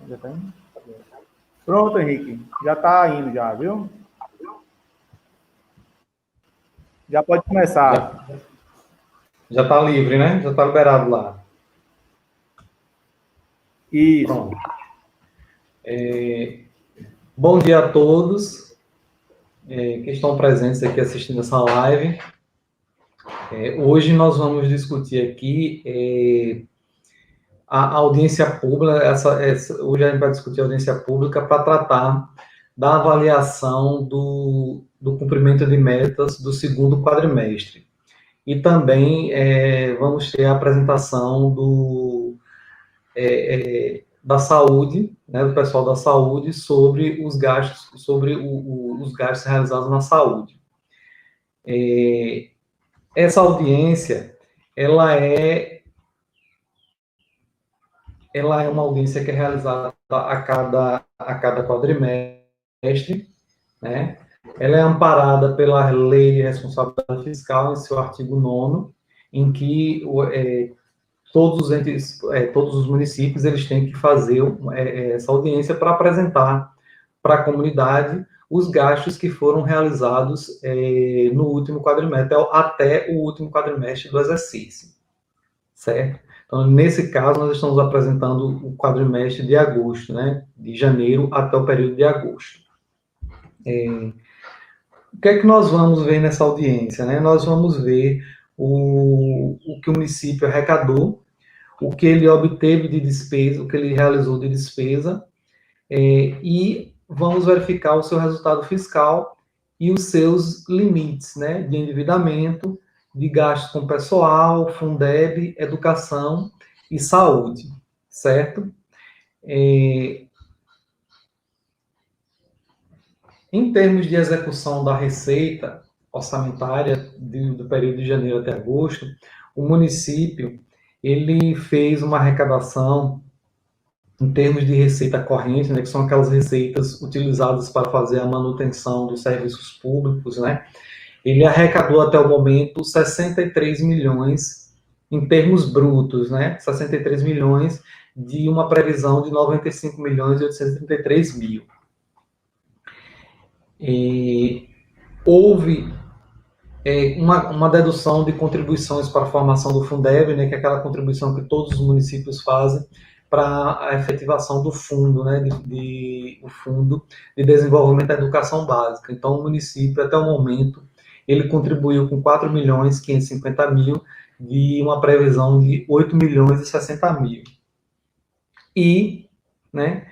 Já tá indo? Pronto, Henrique. Já tá indo já, viu? Já pode começar. Já tá livre, né? Já tá liberado lá. Isso. Pronto. Bom dia a todos que estão presentes aqui assistindo essa live. Hoje nós vamos discutir aqui a audiência pública. Hoje a gente vai discutir a audiência pública para tratar da avaliação do cumprimento de metas do segundo quadrimestre. E também vamos ter a apresentação da saúde, né, do pessoal da saúde sobre os gastos, os gastos realizados na saúde. Essa audiência, ela é uma audiência que é realizada a cada quadrimestre, né? Ela é amparada pela Lei de Responsabilidade Fiscal, em seu artigo 9º, em que todos os municípios eles têm que fazer essa audiência para apresentar para a comunidade os gastos que foram realizados no último quadrimestre, até o último quadrimestre do exercício, certo? Então, nesse caso, nós estamos apresentando o quadrimestre de agosto, né? De janeiro até o período de agosto. O que é que nós vamos ver nessa audiência, né? Nós vamos ver o que o município arrecadou, o que ele obteve de despesa, o que ele realizou de despesa, e vamos verificar o seu resultado fiscal e os seus limites, né, de endividamento, de gastos com pessoal, Fundeb, educação e saúde, certo? Em termos de execução da receita orçamentária do período de janeiro até agosto, o município ele fez uma arrecadação em termos de receita corrente, né, que são aquelas receitas utilizadas para fazer a manutenção dos serviços públicos, né, ele arrecadou até o momento 63 milhões em termos brutos, né, 63 milhões de uma previsão de 95 milhões e 833 mil. E houve uma dedução de contribuições para a formação do Fundeb, né, que é aquela contribuição que todos os municípios fazem para a efetivação do fundo, né, o Fundo de Desenvolvimento da Educação Básica. Então, o município, até o momento, ele contribuiu com 4 milhões 550 mil de uma previsão de 8 milhões e 60 mil. E, né,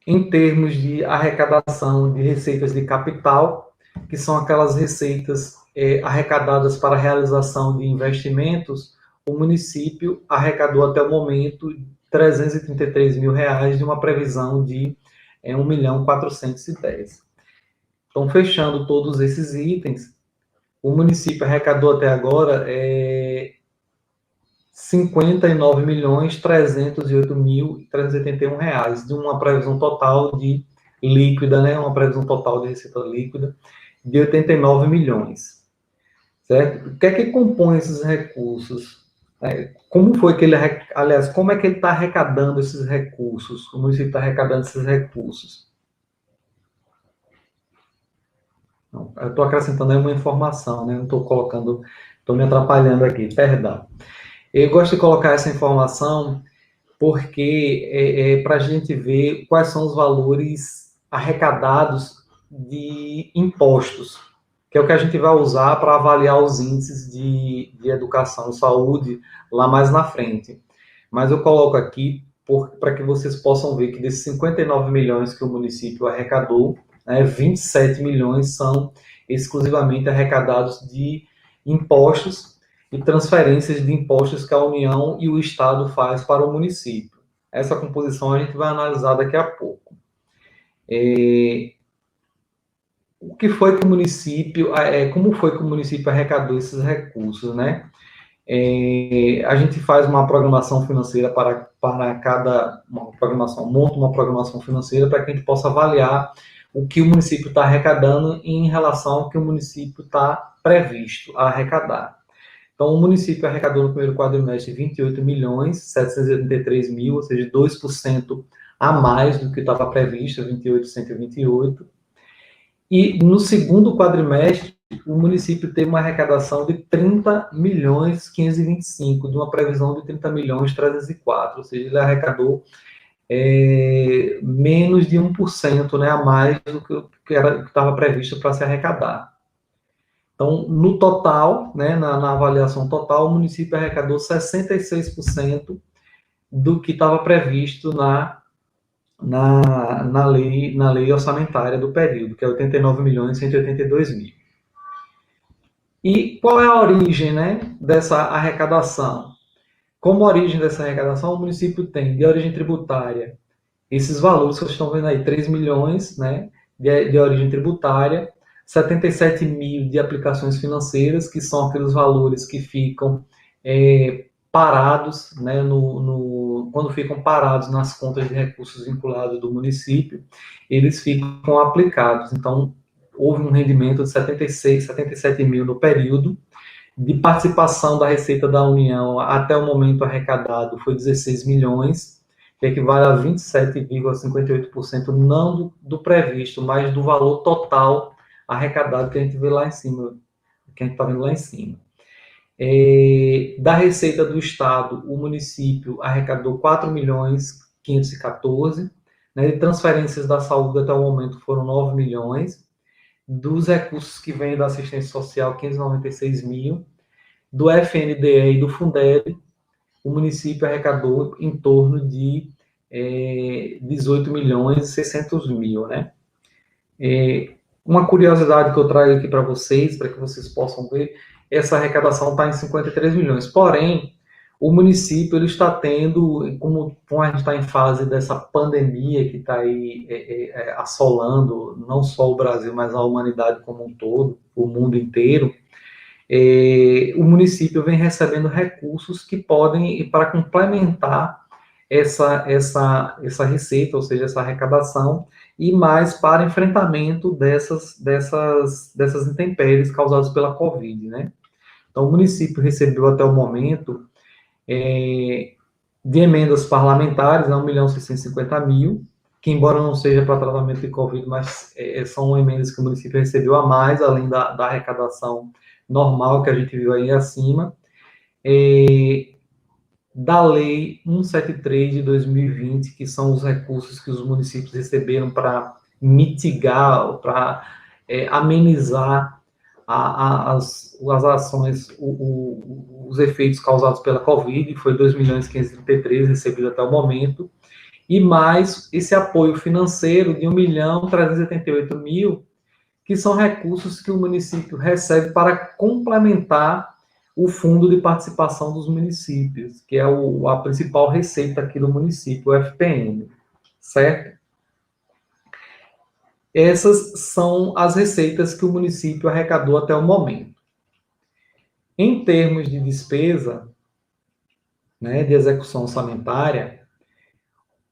em termos de arrecadação de receitas de capital, que são aquelas receitas arrecadadas para a realização de investimentos, o município arrecadou até o momento 333 mil reais de uma previsão de 1.410.000. Então, fechando todos esses itens, o município arrecadou até agora 59.308.381 reais, de uma previsão total de líquida, né? Uma previsão total de receita líquida de 89 milhões. Certo? O que é que compõe esses recursos? Como foi que aliás, como é que ele está arrecadando esses recursos? O município está arrecadando esses recursos? Não, eu estou acrescentando aí uma informação, né? Não estou colocando, estou me atrapalhando aqui, perdão. Eu gosto de colocar essa informação porque para a gente ver quais são os valores arrecadados de impostos, que é o que a gente vai usar para avaliar os índices de educação e saúde lá mais na frente. Mas eu coloco aqui para que vocês possam ver que desses 59 milhões que o município arrecadou, 27 milhões são exclusivamente arrecadados de impostos e transferências de impostos que a União e o Estado faz para o município. Essa composição a gente vai analisar daqui a pouco. O que foi que o município, como foi que o município arrecadou esses recursos, né? A gente faz uma programação financeira para cada monta uma programação financeira para que a gente possa avaliar o que o município está arrecadando em relação ao que o município está previsto a arrecadar. Então, o município arrecadou no primeiro quadrimestre 28 milhões 783 mil, ou seja, 2% a mais do que estava previsto, 28.128. E no segundo quadrimestre, o município teve uma arrecadação de 30.525, de uma previsão de 30.304, ou seja, ele arrecadou menos de 1%, né, a mais do que estava previsto para se arrecadar. Então, no total, né, na avaliação total, o município arrecadou 66% do que estava previsto na lei orçamentária do período, que é 89.182.000. E qual é a origem, né, dessa arrecadação? Como origem dessa arrecadação, o município tem de origem tributária esses valores que vocês estão vendo aí, 3 milhões, né, de origem tributária, 77 mil de aplicações financeiras, que são aqueles valores que ficam parados, né, quando ficam parados nas contas de recursos vinculados do município, eles ficam aplicados. Então, houve um rendimento de 77 mil no período, de participação da Receita da União até o momento arrecadado foi 16 milhões, que equivale a 27,58%, não do previsto, mas do valor total arrecadado que a gente vê lá em cima, que a gente está vendo lá em cima. Da Receita do Estado, o município arrecadou 4.514, né, de transferências da saúde até o momento foram 9 milhões, dos recursos que vêm da assistência social, 596 mil, do FNDE e do Fundeb, o município arrecadou em torno de 18.600.000, né? Uma curiosidade que eu trago aqui para vocês possam ver, essa arrecadação está em 53 milhões. Porém, o município ele está tendo, como a gente está em fase dessa pandemia que está aí assolando não só o Brasil, mas a humanidade como um todo, o mundo inteiro, o município vem recebendo recursos que podem, para complementar essa receita, ou seja, essa arrecadação, e mais para enfrentamento dessas intempéries causadas pela Covid, né? Então, o município recebeu até o momento de emendas parlamentares, 1.650.000, que embora não seja para tratamento de Covid, mas são emendas que o município recebeu a mais, além da arrecadação normal que a gente viu aí acima, da Lei 173 de 2020, que são os recursos que os municípios receberam para mitigar, para amenizar as ações, os efeitos causados pela Covid, foi 2.533 recebido até o momento, e mais esse apoio financeiro de 1.388.000, que são recursos que o município recebe para complementar o fundo de participação dos municípios, que é a principal receita aqui do município, o FPM, certo? Essas são as receitas que o município arrecadou até o momento. Em termos de despesa, né, de execução orçamentária,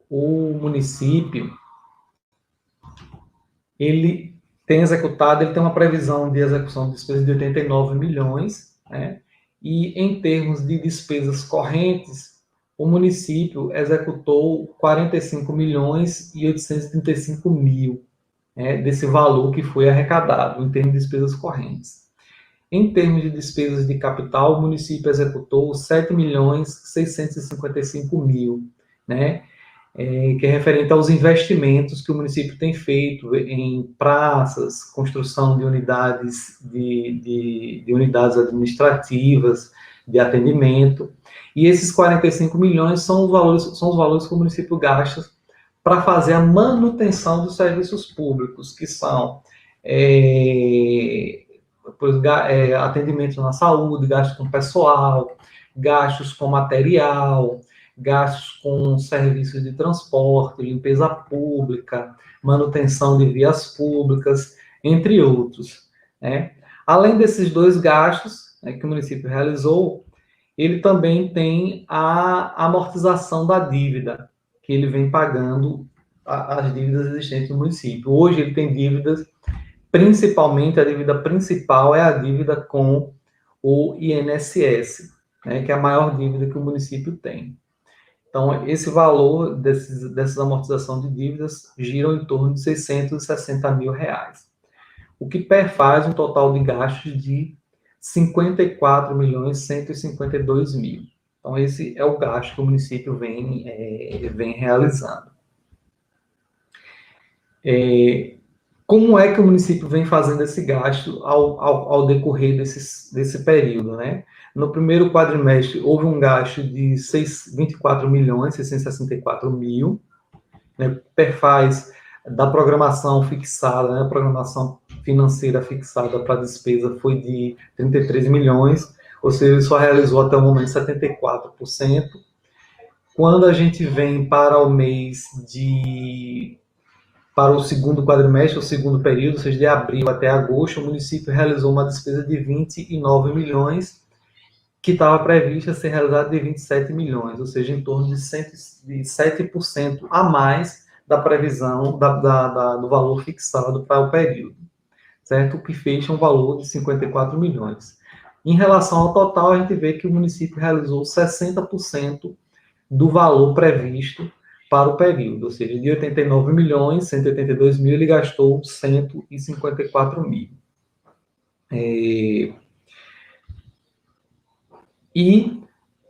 o município, ele tem uma previsão de execução de despesas de 89 milhões, né? E em termos de despesas correntes, o município executou 45.835.000, né, desse valor que foi arrecadado em termos de despesas correntes. Em termos de despesas de capital, o município executou 7.655.000, né? Que é referente aos investimentos que o município tem feito em praças, construção de unidades de unidades administrativas, de atendimento. E esses 45 milhões são os valores que o município gasta para fazer a manutenção dos serviços públicos, que são atendimento na saúde, gastos com pessoal, gastos com material, gastos com serviços de transporte, limpeza pública, manutenção de vias públicas, entre outros, né? Além desses dois gastos, né, que o município realizou, ele também tem a amortização da dívida, que ele vem pagando as dívidas existentes no município. Hoje ele tem dívidas, principalmente a dívida principal é a dívida com o INSS, né, que é a maior dívida que o município tem. Então, esse valor dessas amortização de dívidas giram em torno de R$660 mil, o que perfaz um total de gastos de 54.152.000. Então, esse é o gasto que o município vem realizando. Como é que o município vem fazendo esse gasto ao decorrer desse período, né? No primeiro quadrimestre, houve um gasto de 24.664.000, né? Perfaz da programação fixada, né? A programação financeira fixada para despesa foi de 33 milhões, ou seja, ele só realizou até o momento 74%. Quando a gente vem para o segundo quadrimestre, o segundo período, ou seja, de abril até agosto, o município realizou uma despesa de 29 milhões, que estava prevista ser realizada de 27 milhões, ou seja, em torno de 7% a mais da previsão do valor fixado para o período, certo? O que fecha um valor de 54 milhões. Em relação ao total, a gente vê que o município realizou 60% do valor previsto para o período, ou seja, de 89 milhões, 182 mil, ele gastou 154 mil. E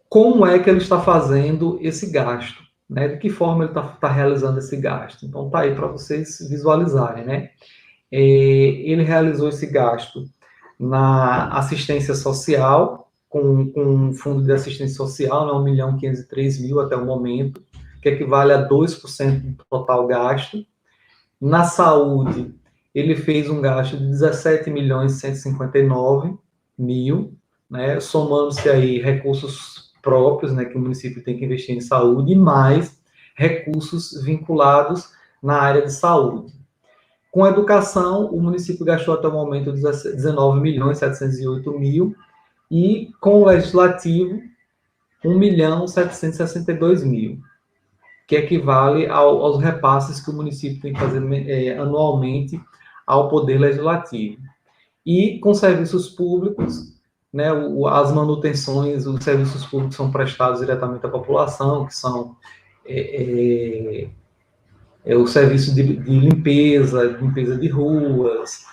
como é que ele está fazendo esse gasto? Né? De que forma ele está realizando esse gasto? Então, tá aí para vocês visualizarem, né? Ele realizou esse gasto na assistência social, com um fundo de assistência social, né, 1.503.000 até o momento, que equivale a 2% do total gasto. Na saúde, ele fez um gasto de 17.159.000, né, somando-se aí recursos próprios, né, que o município tem que investir em saúde, e mais recursos vinculados na área de saúde. Com a educação, o município gastou até o momento 19.708.000, e com o legislativo, 1.762.000, que equivale aos repasses que o município tem que fazer anualmente ao Poder Legislativo. E com serviços públicos, né, as manutenções, os serviços públicos são prestados diretamente à população, que são o serviço de limpeza de ruas,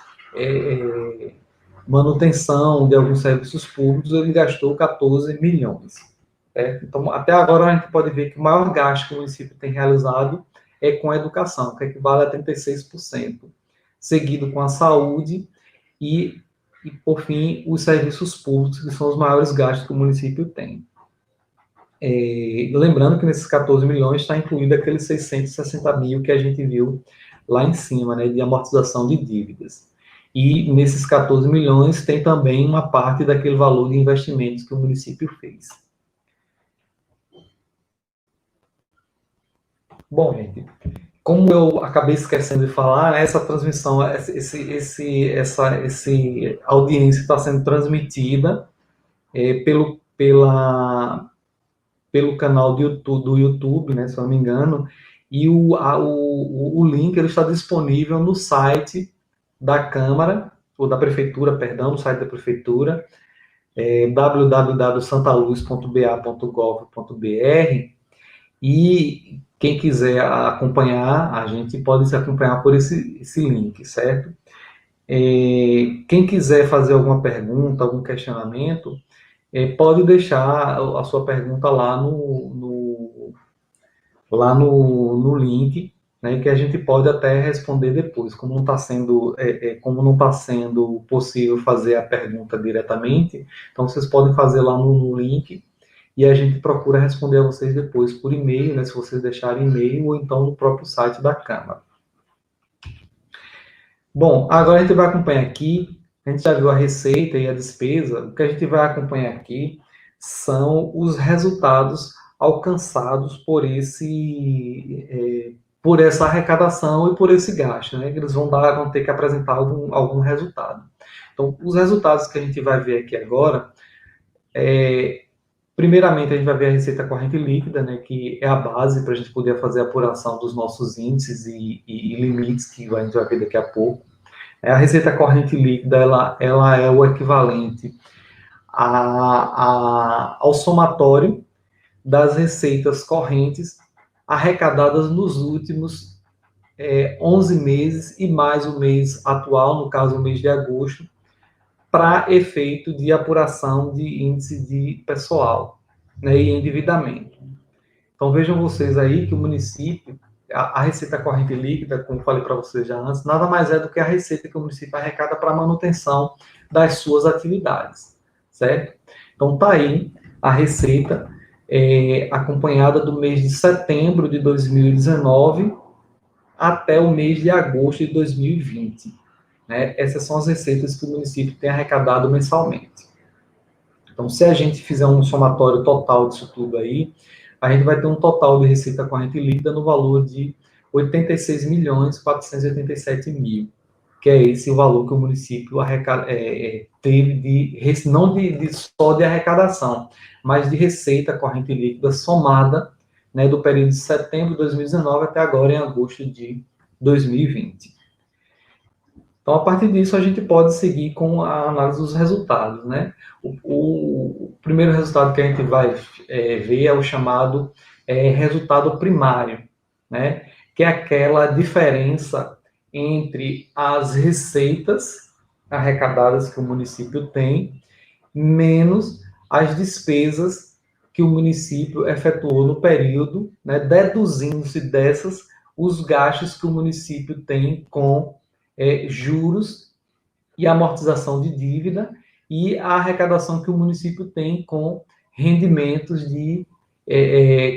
manutenção de alguns serviços públicos, ele gastou 14 milhões. Então, até agora, a gente pode ver que o maior gasto que o município tem realizado é com a educação, que equivale a 36%, seguido com a saúde e, por fim, os serviços públicos, que são os maiores gastos que o município tem. Lembrando que nesses 14 milhões está incluído aqueles 660 mil que a gente viu lá em cima, né, de amortização de dívidas. E nesses 14 milhões tem também uma parte daquele valor de investimentos que o município fez. Bom, gente, como eu acabei esquecendo de falar, essa transmissão, essa audiência está sendo transmitida pelo canal do YouTube, né, se eu não me engano, e o link ele está disponível no site da Câmara, ou da Prefeitura, perdão, no site da Prefeitura, www.santaluz.ba.gov.br, e quem quiser acompanhar, a gente pode se acompanhar por esse link, certo? Quem quiser fazer alguma pergunta, algum questionamento, pode deixar a sua pergunta lá no link, né, que a gente pode até responder depois. Como não está sendo possível fazer a pergunta diretamente, então vocês podem fazer lá no link e a gente procura responder a vocês depois por e-mail, né, se vocês deixarem e-mail, ou então no próprio site da Câmara. Bom, agora a gente vai acompanhar aqui, a gente já viu a receita e a despesa, o que a gente vai acompanhar aqui são os resultados alcançados por essa arrecadação e por esse gasto, né? Eles vão ter que apresentar algum resultado. Então, os resultados que a gente vai ver aqui agora, primeiramente a gente vai ver a receita corrente líquida, né, que é a base para a gente poder fazer a apuração dos nossos índices e limites que a gente vai ver daqui a pouco. A receita corrente líquida, ela é o equivalente ao somatório das receitas correntes arrecadadas nos últimos 11 meses e mais o mês atual, no caso o mês de agosto, para efeito de apuração de índice de pessoal, né, e endividamento. Então vejam vocês aí que o município, a receita corrente líquida, como falei para vocês já antes, nada mais é do que a receita que o município arrecada para a manutenção das suas atividades, certo? Então tá aí a receita acompanhada do mês de setembro de 2019 até o mês de agosto de 2020. Né? Essas são as receitas que o município tem arrecadado mensalmente. Então, se a gente fizer um somatório total disso tudo aí, a gente vai ter um total de receita corrente líquida no valor de 86.487.000, que é esse o valor que o município teve não só de arrecadação, mas de receita corrente líquida somada, né, do período de setembro de 2019 até agora em agosto de 2020. Então, a partir disso, a gente pode seguir com a análise dos resultados, né? O primeiro resultado que a gente vai ver é o chamado resultado primário, né? Que é aquela diferença entre as receitas arrecadadas que o município tem, menos as despesas que o município efetuou no período, né? Deduzindo-se dessas os gastos que o município tem com juros e amortização de dívida e a arrecadação que o município tem com rendimentos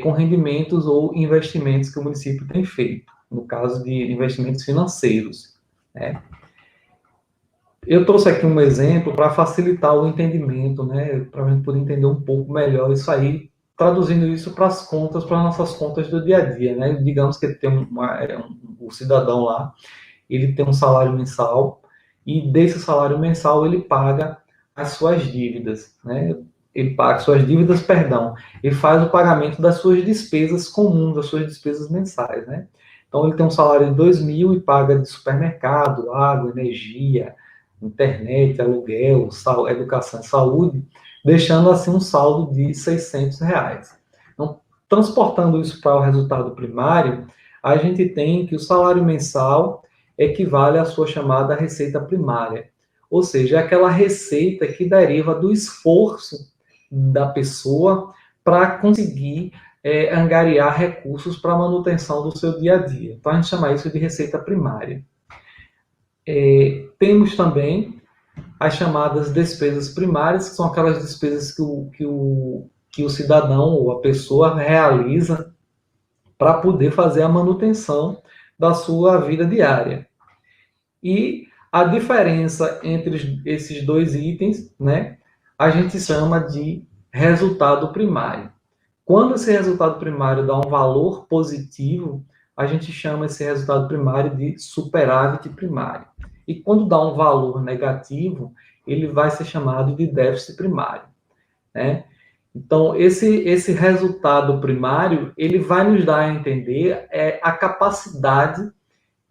com rendimentos ou investimentos que o município tem feito, no caso de investimentos financeiros. Né? Eu trouxe aqui um exemplo para facilitar o entendimento, né, para a gente poder entender um pouco melhor isso aí, traduzindo isso para as contas, para nossas contas do dia a dia. Né? Digamos que tem um cidadão lá, ele tem um salário mensal e desse salário mensal ele paga as suas dívidas, né? Ele paga suas dívidas, perdão, ele faz o pagamento das suas despesas comuns, das suas despesas mensais, né? Então ele tem um salário de 2.000 e paga de supermercado, água, energia, internet, aluguel, educação e saúde, deixando assim um saldo de R$ 600. Então, transportando isso para o resultado primário, a gente tem que o salário mensal equivale à sua chamada receita primária, ou seja, é aquela receita que deriva do esforço da pessoa para conseguir angariar recursos para a manutenção do seu dia a dia. Então a gente chama isso de receita primária. Temos também as chamadas despesas primárias, que são aquelas despesas que o cidadão ou a pessoa realiza para poder fazer a manutenção da sua vida diária. E a diferença entre esses dois itens, né, a gente chama de resultado primário. Quando esse resultado primário dá um valor positivo, a gente chama esse resultado primário de superávit primário. E quando dá um valor negativo, ele vai ser chamado de déficit primário. Né? Então, esse resultado primário, ele vai nos dar a entender a capacidade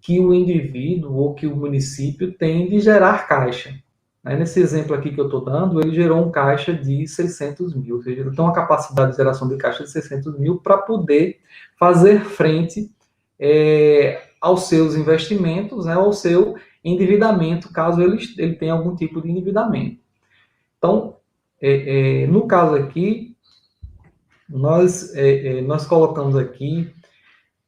que o indivíduo ou que o município tem de gerar caixa. Nesse exemplo aqui que eu estou dando, ele gerou um caixa de 600 mil, ou seja, ele tem uma capacidade de geração de caixa de 600 mil para poder fazer frente aos seus investimentos, né, ao seu endividamento, caso ele tenha algum tipo de endividamento. Então, no caso aqui, nós colocamos aqui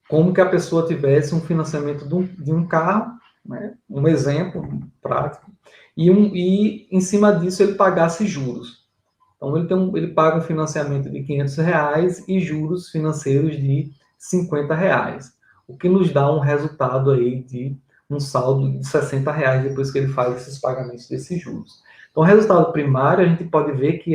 como que a pessoa tivesse um financiamento de um carro, né, um exemplo prático, e em cima disso ele pagasse juros. Então ele paga um financiamento de R$ 500 e juros financeiros de R$ 50, o que nos dá um resultado aí de um saldo de R$ 60 depois que ele faz esses pagamentos desses juros. Então o resultado primário a gente pode ver que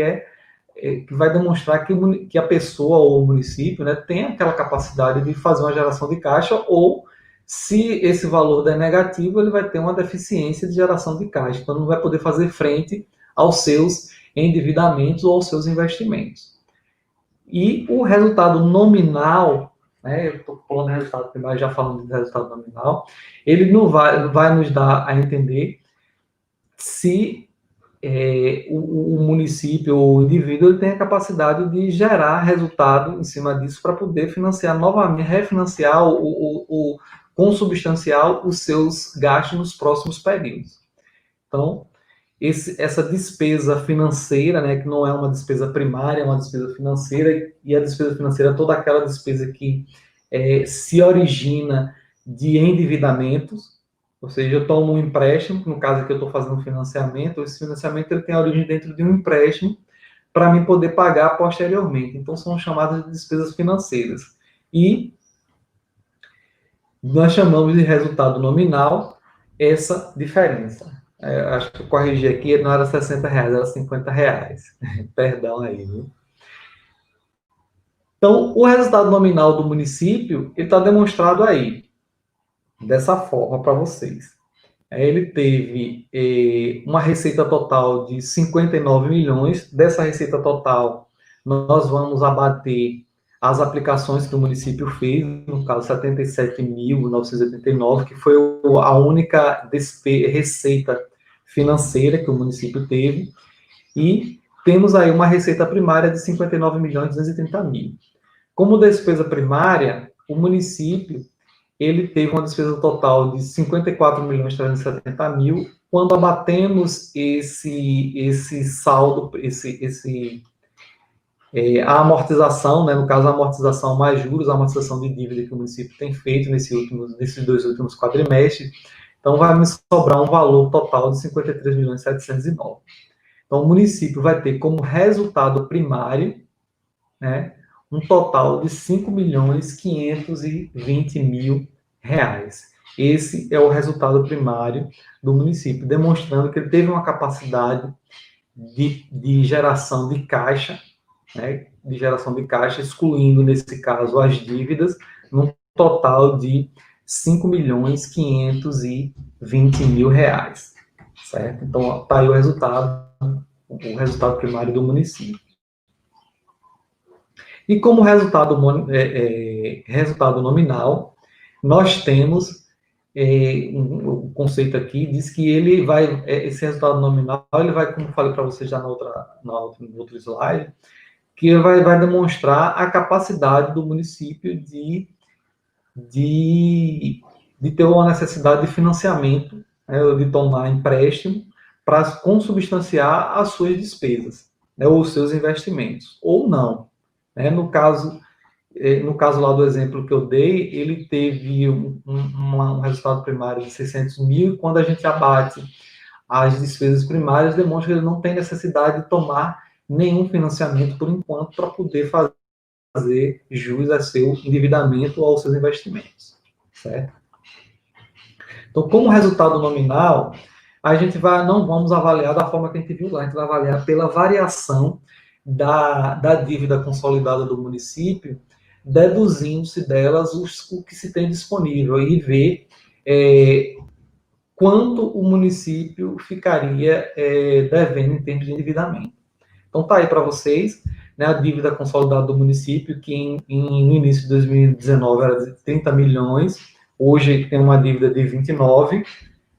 que vai demonstrar que a pessoa ou o município, né, tem aquela capacidade de fazer uma geração de caixa, ou se esse valor der negativo, ele vai ter uma deficiência de geração de caixa, então não vai poder fazer frente aos seus endividamentos ou aos seus investimentos. E o resultado nominal, né, eu estou falando de resultado primário, já falando de resultado nominal, ele não vai nos dar a entender se o município ou o indivíduo ele tem a capacidade de gerar resultado em cima disso para poder financiar novamente, refinanciar consubstancial os seus gastos nos próximos períodos. Então, essa despesa financeira, né, que não é uma despesa primária, é uma despesa financeira, e a despesa financeira é toda aquela despesa que se origina de endividamentos, ou seja, eu tomo um empréstimo, no caso aqui eu estou fazendo um financiamento, esse financiamento ele tem a origem dentro de um empréstimo para mim poder pagar posteriormente. Então, são chamadas de despesas financeiras. E nós chamamos de resultado nominal essa diferença. Acho que eu corrigi aqui, não era R$60, era R$50. Perdão aí, viu? Então, o resultado nominal do município está demonstrado aí, dessa forma para vocês. Ele teve uma receita total de 59 milhões. Dessa receita total, nós vamos abater as aplicações que o município fez, no caso 77.989, que foi a única receita financeira que o município teve, e temos aí uma receita primária de 59.230.000. Como despesa primária, o município ele teve uma despesa total de 54.370.000. Quando abatemos esse saldo, a amortização, né, no caso a amortização mais juros, a amortização de dívida que o município tem feito nesses 2 últimos quadrimestres, então vai me sobrar um valor total de 53.709. Então o município vai ter como resultado primário, né, um total de R$5.520.000. Esse é o resultado primário do município, demonstrando que ele teve uma capacidade de geração de caixa, né, excluindo, nesse caso, as dívidas, num total de R$5.520.000, certo? Então, está aí o resultado primário do município. E como resultado nominal, nós temos um conceito aqui, diz que ele vai, esse resultado nominal, ele vai, como falei para vocês já no outro slide, que ele vai demonstrar a capacidade do município de ter uma necessidade de financiamento, né, de tomar empréstimo para consubstanciar as suas despesas, né, ou os seus investimentos, ou não. Né? No caso lá do exemplo que eu dei, ele teve um resultado primário de 600.000, e quando a gente abate as despesas primárias, demonstra que ele não tem necessidade de tomar nenhum financiamento por enquanto para poder fazer jus a seu endividamento ou aos seus investimentos, certo? Então, como resultado nominal, a gente não vamos avaliar da forma que a gente viu lá, a gente vai avaliar pela variação da dívida consolidada do município, deduzindo-se delas o que se tem disponível e ver quanto o município ficaria devendo em termos de endividamento. Então, está aí para vocês, né, a dívida consolidada do município, que no início de 2019 era de 30 milhões, hoje tem uma dívida de 29,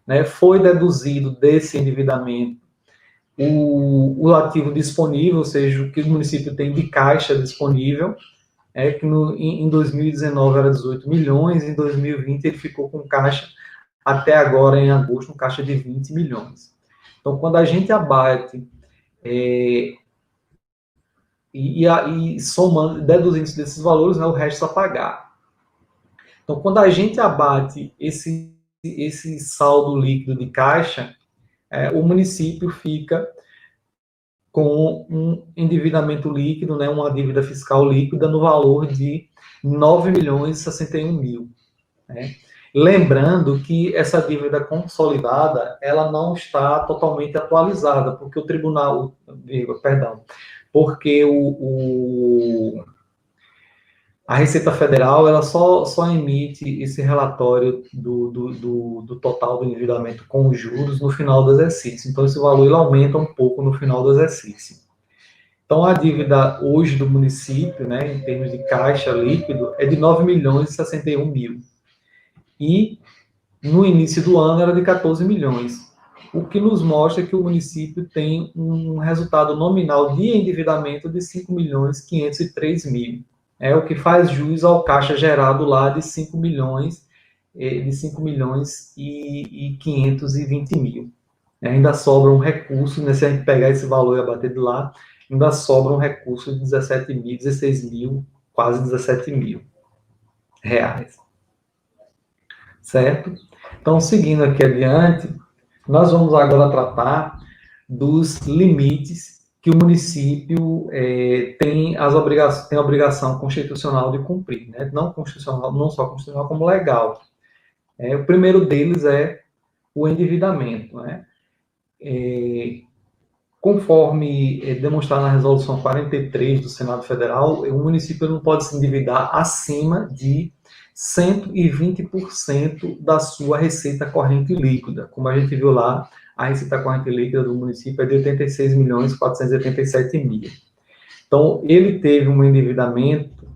né, foi deduzido desse endividamento o ativo disponível, ou seja, o que o município tem de caixa disponível, que em 2019 era 18 milhões, em 2020 ele ficou com caixa, até agora, em agosto, um caixa de 20 milhões. Então, quando a gente abate e somando, deduzindo desses valores, né, o resto a pagar. Então, quando a gente abate esse saldo líquido de caixa, o município fica com um endividamento líquido, né, uma dívida fiscal líquida no valor de 9.061.000. Né? Lembrando que essa dívida consolidada, ela não está totalmente atualizada, porque porque a Receita Federal ela só emite esse relatório do total do endividamento com os juros no final do exercício. Então, esse valor ele aumenta um pouco no final do exercício. Então, a dívida hoje do município, né, em termos de caixa líquido, é de 9.061.000. E no início do ano era de 14 milhões. o que nos mostra que o município tem um resultado nominal de endividamento de 5.503.000. É o que faz jus ao caixa gerado lá de 5 milhões, de 5 milhões e 520 mil. Ainda sobra um recurso, né, se a gente pegar esse valor e abater de lá, ainda sobra um recurso de 16 mil, quase 17 mil reais. Certo? Então, seguindo aqui adiante, nós vamos agora tratar dos limites que o município tem a obrigação constitucional de cumprir, né? Não constitucional, não só constitucional, como legal. O primeiro deles é o endividamento, né? Conforme demonstrado na resolução 43 do Senado Federal, o município não pode se endividar acima de 120% da sua receita corrente líquida. Como a gente viu lá, a receita corrente líquida do município é de 86.487.000. Então, ele teve um endividamento,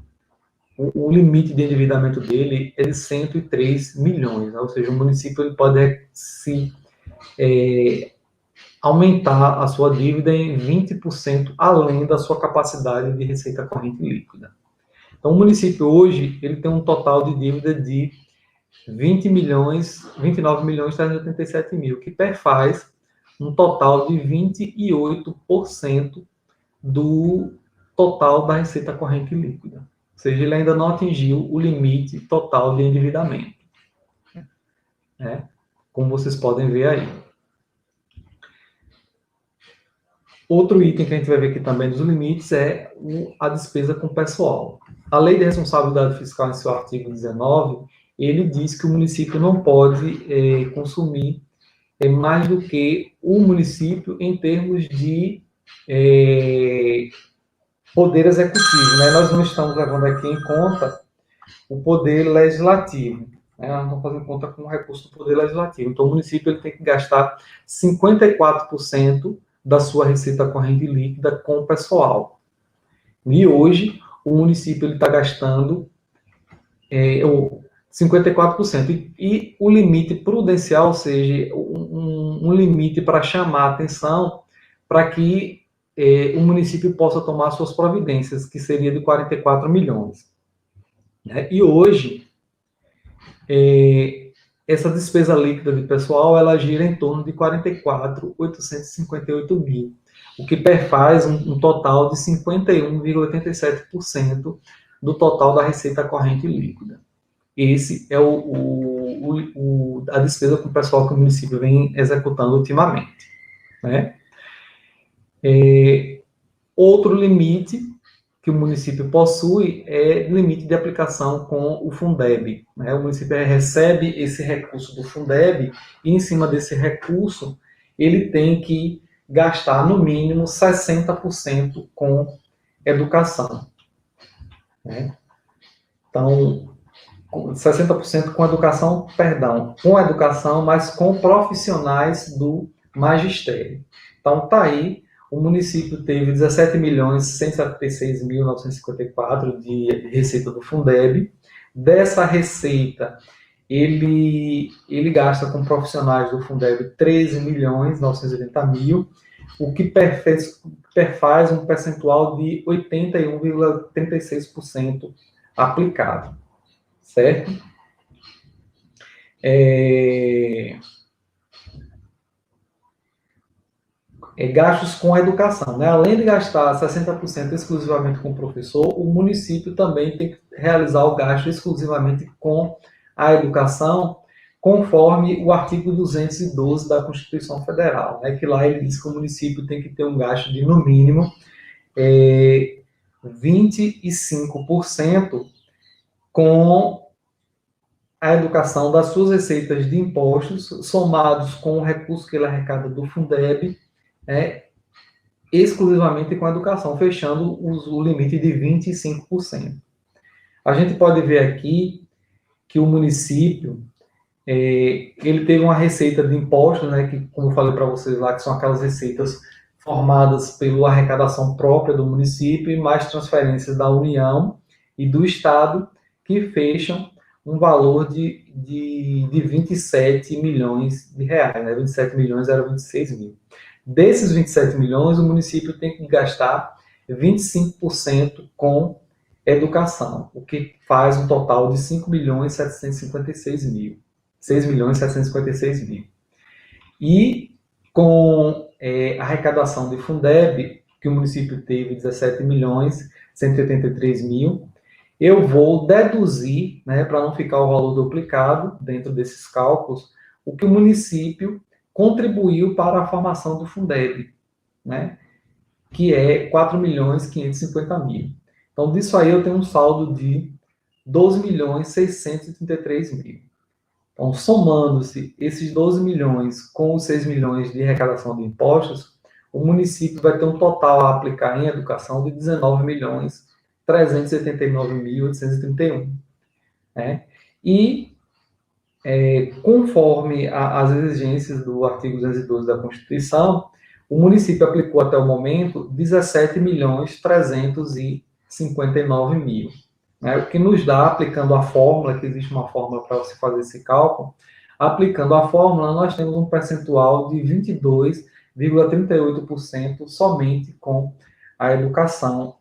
o limite de endividamento dele é de 103 milhões, né? Ou seja, o município ele pode se aumentar a sua dívida em 20% além da sua capacidade de receita corrente líquida. Então, o município hoje ele tem um total de dívida de 29.387.000, que perfaz um total de 28% do total da receita corrente líquida. Ou seja, ele ainda não atingiu o limite total de endividamento, né? Como vocês podem ver aí. Outro item que a gente vai ver aqui também dos limites é a despesa com pessoal. A Lei de Responsabilidade Fiscal, em seu artigo 19, ele diz que o município não pode consumir mais do que o município em termos de poder executivo, né? Nós não estamos levando aqui em conta o poder legislativo, né? Nós estamos fazendo conta com o recurso do poder legislativo. Então, o município ele tem que gastar 54% da sua receita corrente líquida com o pessoal. E hoje, o município está gastando 54%. E o limite prudencial, ou seja, um limite para chamar a atenção para que o município possa tomar suas providências, que seria de 44 milhões. Né? E hoje, essa despesa líquida de pessoal, ela gira em torno de 44.858.000, o que perfaz um total de 51,87% do total da receita corrente líquida. Esse é a despesa com o pessoal que o município vem executando ultimamente, né? Outro limite que o município possui é limite de aplicação com o Fundeb, né? O município recebe esse recurso do Fundeb e, em cima desse recurso, ele tem que gastar, no mínimo, 60% com educação, né? Então, 60% com educação, mas com profissionais do magistério. Então, está aí, o município teve 17.176.954 de receita do Fundeb. Dessa receita, ele gasta com profissionais do Fundeb 13.980.000, o que perfaz um percentual de 81,36% aplicado. Certo? Gastos com a educação, né? Além de gastar 60% exclusivamente com o professor, o município também tem que realizar o gasto exclusivamente com a educação, conforme o artigo 212 da Constituição Federal, né? Que lá ele diz que o município tem que ter um gasto de, no mínimo, 25% com a educação das suas receitas de impostos, somados com o recurso que ele arrecada do Fundeb, exclusivamente com a educação, fechando o limite de 25%. A gente pode ver aqui que o município ele teve uma receita de impostos, né, que, como eu falei para vocês lá, que são aquelas receitas formadas pela arrecadação própria do município e mais transferências da União e do Estado, que fecham um valor de 27 milhões de reais, né? 27 milhões era 26 mil. Desses 27 milhões, o município tem que gastar 25% com educação, o que faz um total de 5 milhões 756 mil. 6 milhões 756 mil. E com a arrecadação de Fundeb, que o município teve 17 milhões 183 mil, eu vou deduzir, né, para não ficar o valor duplicado dentro desses cálculos, o que o município contribuiu para a formação do Fundeb, né, que é 4 milhões 550 mil. Então, disso aí eu tenho um saldo de 12 milhões 633 mil. Então, somando-se esses 12 milhões com os 6 milhões de arrecadação de impostos, o município vai ter um total a aplicar em educação de 19 milhões 379.831. Né? E, conforme as exigências do artigo 212 da Constituição, o município aplicou até o momento 17 milhões 359 mil. Né? O que nos dá, aplicando a fórmula, que existe uma fórmula para se fazer esse cálculo, aplicando a fórmula, nós temos um percentual de 22,38% somente com a educação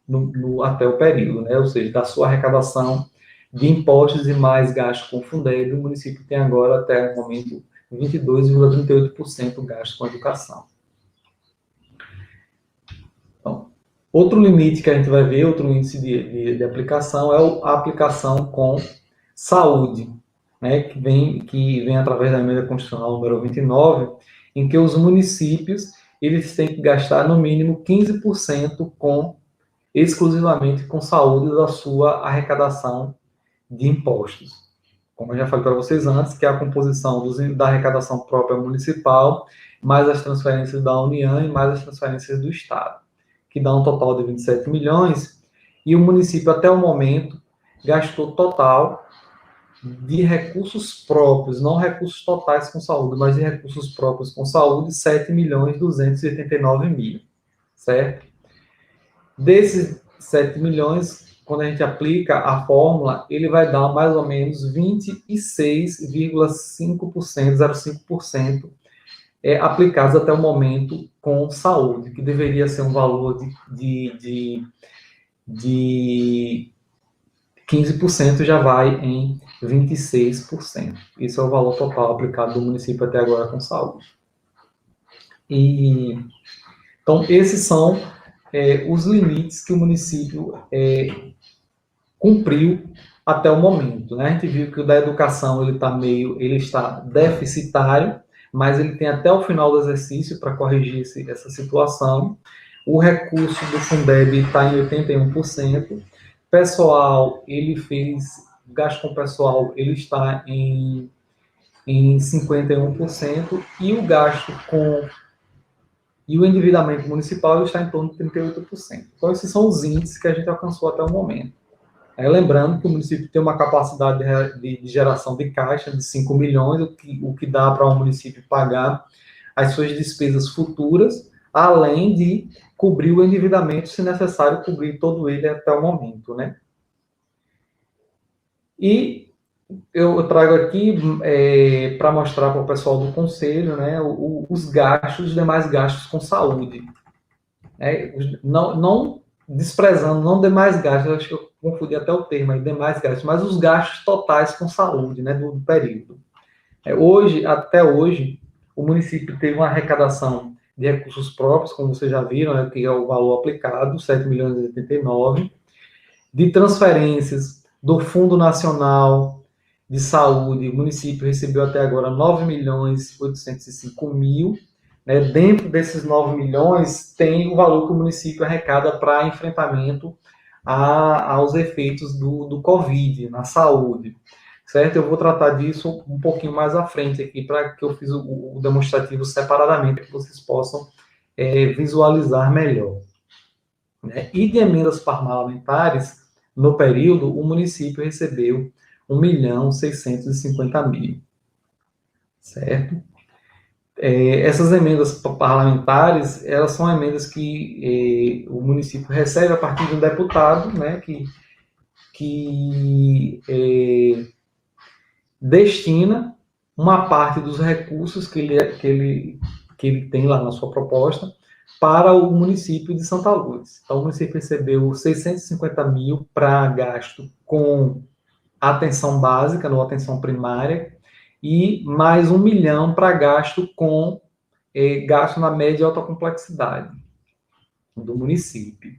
até o período, né? Ou seja, da sua arrecadação de impostos e mais gastos com o Fundeb, o município tem agora, até o momento, 22,38% gasto com a educação. Então, outro limite que a gente vai ver, outro índice de aplicação, é a aplicação com saúde, né, que vem através da emenda constitucional número 29, em que os municípios eles têm que gastar no mínimo 15% exclusivamente com saúde da sua arrecadação de impostos. Como eu já falei para vocês antes, que é a composição da arrecadação própria municipal, mais as transferências da União e mais as transferências do Estado, que dá um total de 27 milhões, e o município, até o momento, gastou total de recursos próprios, não recursos totais com saúde, mas de recursos próprios com saúde, 7 milhões 289 mil, certo? Desses 7 milhões, quando a gente aplica a fórmula, ele vai dar mais ou menos 26,5%, 0,5%, aplicados até o momento com saúde, que deveria ser um valor de 15%, já vai em 26%. Isso é o valor total aplicado do município até agora com saúde. Então, esses são os limites que o município cumpriu até o momento. Né? A gente viu que o da educação ele está deficitário, mas ele tem até o final do exercício para corrigir essa situação. O recurso do Fundeb está em 81%. Pessoal, o gasto com pessoal, ele está em 51%, e o gasto e o endividamento municipal ele está em torno de 38%. Então, esses são os índices que a gente alcançou até o momento. Lembrando que o município tem uma capacidade de geração de caixa de 5 milhões, o que dá para o município pagar as suas despesas futuras, além de cobrir o endividamento, se necessário, cobrir todo ele até o momento, né? E eu trago aqui para mostrar para o pessoal do conselho, né, os demais gastos com saúde. Não desprezando, não demais gastos, acho que eu confundi até o termo aí, demais gastos, mas os gastos totais com saúde, né, do período. Até hoje, o município teve uma arrecadação de recursos próprios, como vocês já viram, né, que é o valor aplicado, 7 milhões e 89, de transferências do Fundo Nacional de Saúde, o município recebeu até agora 9 milhões 805 mil. Né? Dentro desses 9 milhões, tem o valor que o município arrecada para enfrentamento aos efeitos do Covid na saúde. Certo? Eu vou tratar disso um pouquinho mais à frente aqui, para que eu fiz o demonstrativo separadamente, para que vocês possam visualizar melhor. Né? E de emendas parlamentares, no período, o município recebeu 1.650.000, certo? Essas emendas parlamentares, elas são emendas que o município recebe a partir de um deputado, né, que destina uma parte dos recursos que ele tem lá na sua proposta para o município de Santa Luz. Então, o município recebeu 650 mil para gasto com atenção básica, ou atenção primária, e mais 1 milhão para gasto com gasto na média e alta complexidade do município.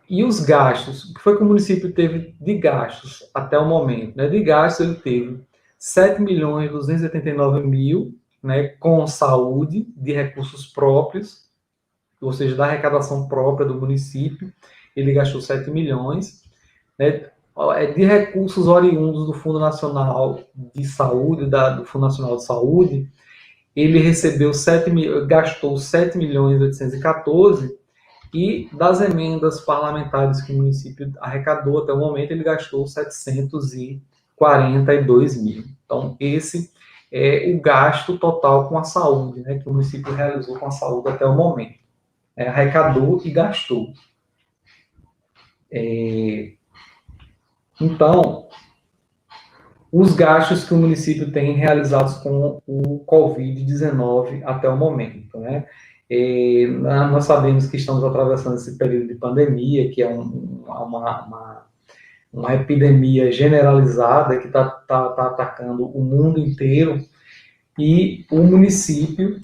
E os gastos, o que foi que o município teve de gastos até o momento? Né? De gastos ele teve 7.289.000, né, com saúde, de recursos próprios, ou seja, da arrecadação própria do município, ele gastou 7 milhões, né, de recursos oriundos do Fundo Nacional de Saúde, do Fundo Nacional de Saúde, ele gastou 7 milhões 814, e das emendas parlamentares que o município arrecadou até o momento, ele gastou 742 mil. Então, esse é o gasto total com a saúde, né, que o município realizou com a saúde até o momento. Arrecadou e gastou. Então, os gastos que o município tem realizados com o Covid-19 até o momento, né? Nós sabemos que estamos atravessando esse período de pandemia, que é uma epidemia generalizada que está atacando o mundo inteiro, e o município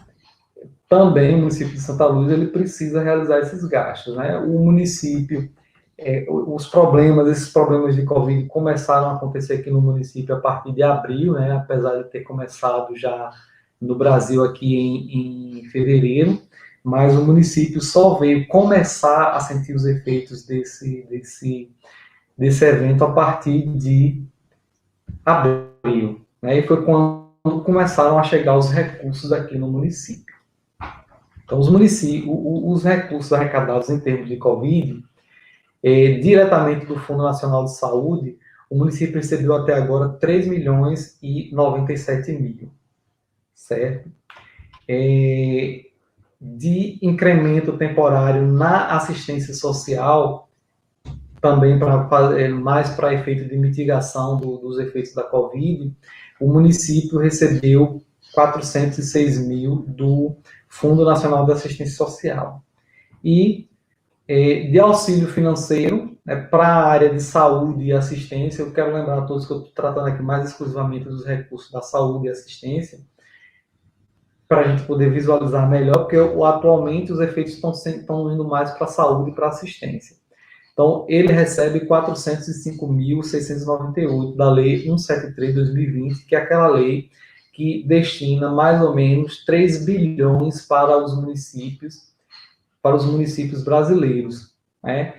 também, o município de Santa Luz, ele precisa realizar esses gastos, né? O município, esses problemas de Covid começaram a acontecer aqui no município a partir de abril, né? Apesar de ter começado já no Brasil aqui em fevereiro, mas o município só veio começar a sentir os efeitos desse evento a partir de abril, né? E foi quando começaram a chegar os recursos aqui no município. Então, os recursos arrecadados em termos de Covid, diretamente do Fundo Nacional de Saúde, o município recebeu até agora 3 milhões e 97 mil, certo? De incremento temporário na assistência social, também mais para efeito de mitigação dos efeitos da Covid, o município recebeu 406 mil do Fundo Nacional de Assistência Social. E de auxílio financeiro, né, para a área de saúde e assistência, eu quero lembrar a todos que eu estou tratando aqui mais exclusivamente dos recursos da saúde e assistência, para a gente poder visualizar melhor, porque atualmente os efeitos estão indo mais para a saúde e para a assistência. Então, ele recebe 405.698 da Lei 173/2020, que é aquela lei que destina mais ou menos 3 bilhões para os municípios brasileiros, né?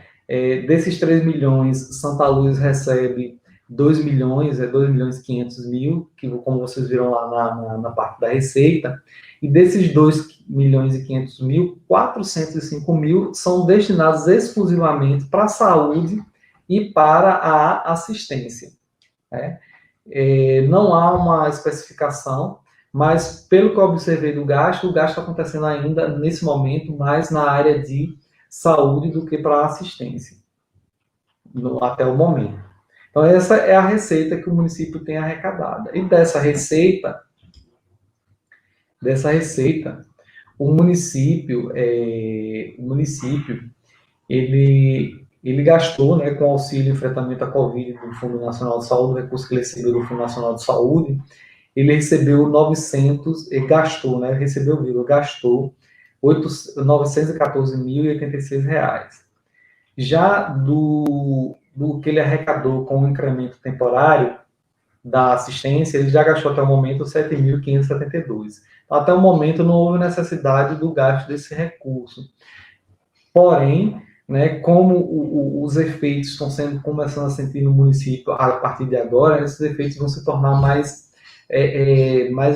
Desses 3 milhões, Santa Luz recebe 2 milhões, 2 milhões e 500 mil, que como vocês viram lá na parte da receita, e desses 2 milhões e 500 mil, 405 mil são destinados exclusivamente para a saúde e para a assistência, né? Não há uma especificação, mas pelo que eu observei do gasto, o gasto está acontecendo ainda, nesse momento, mais na área de saúde do que para a assistência, até o momento. Então, essa é a receita que o município tem arrecadada. E dessa receita, o município ele gastou, né, com auxílio enfrentamento à Covid do Fundo Nacional de Saúde, o recurso que ele recebeu do Fundo Nacional de Saúde, ele recebeu 914.086 reais. Já do que ele arrecadou com o incremento temporário da assistência, ele já gastou até o momento 7.572. Então, até o momento não houve necessidade do gasto desse recurso. Porém, né, como os efeitos estão começando a sentir no município a partir de agora, esses efeitos vão se tornar mais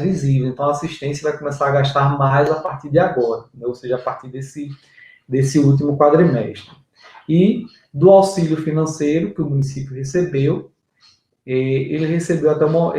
visíveis. Então, a assistência vai começar a gastar mais a partir de agora, né, ou seja, a partir desse último quadrimestre. E do auxílio financeiro que o município recebeu, ele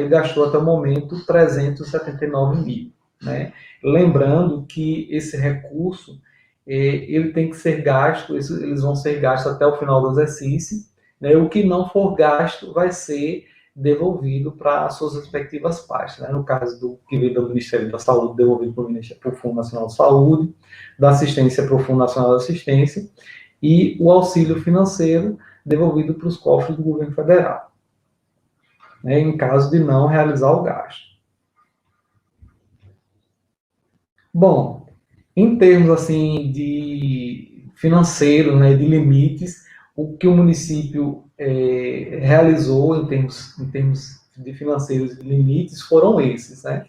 gastou até o momento 379 mil. Né? Lembrando que esse recurso ele tem que ser gasto, eles vão ser gastos até o final do exercício, né? O que não for gasto vai ser devolvido para as suas respectivas pastas. Né? No caso do que veio do Ministério da Saúde, devolvido para o Fundo Nacional de Saúde, da assistência para o Fundo Nacional de Assistência, e o auxílio financeiro devolvido para os cofres do governo federal, né, em caso de não realizar o gasto. Bom, em termos assim de financeiro, né, de limites, o que o município realizou em termos de financeiros de limites foram esses, né?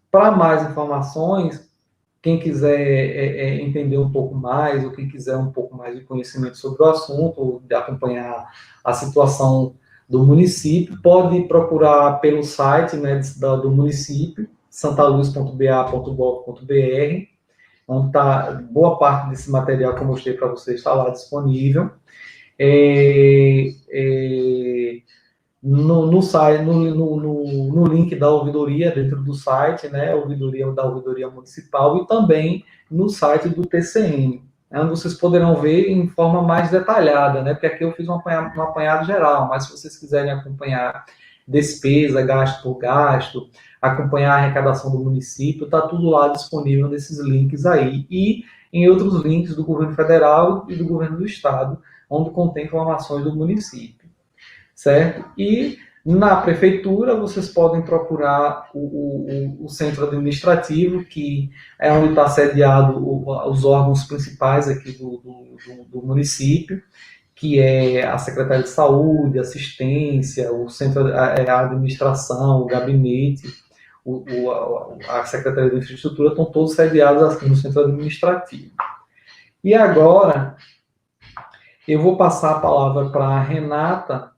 Para mais informações, quem quiser entender um pouco mais, ou quem quiser um pouco mais de conhecimento sobre o assunto, ou de acompanhar a situação do município, pode procurar pelo site, né, do município, santaluz.ba.gov.br, onde está boa parte desse material que eu mostrei para vocês, está lá disponível. No site, no link da ouvidoria dentro do site, né, ouvidoria da ouvidoria municipal, e também no site do TCM, onde vocês poderão ver em forma mais detalhada, né, porque aqui eu fiz um apanhado geral, mas se vocês quiserem acompanhar despesa, gasto por gasto, acompanhar a arrecadação do município, está tudo lá disponível nesses links aí, e em outros links do governo federal e do governo do estado, onde contém informações do município, certo? E na prefeitura vocês podem procurar o centro administrativo, que é onde está sediado os órgãos principais aqui do município, que é a Secretaria de Saúde, Assistência, o centro, a administração, o gabinete, a Secretaria de Infraestrutura, estão todos sediados assim, no centro administrativo. E agora eu vou passar a palavra para a Renata,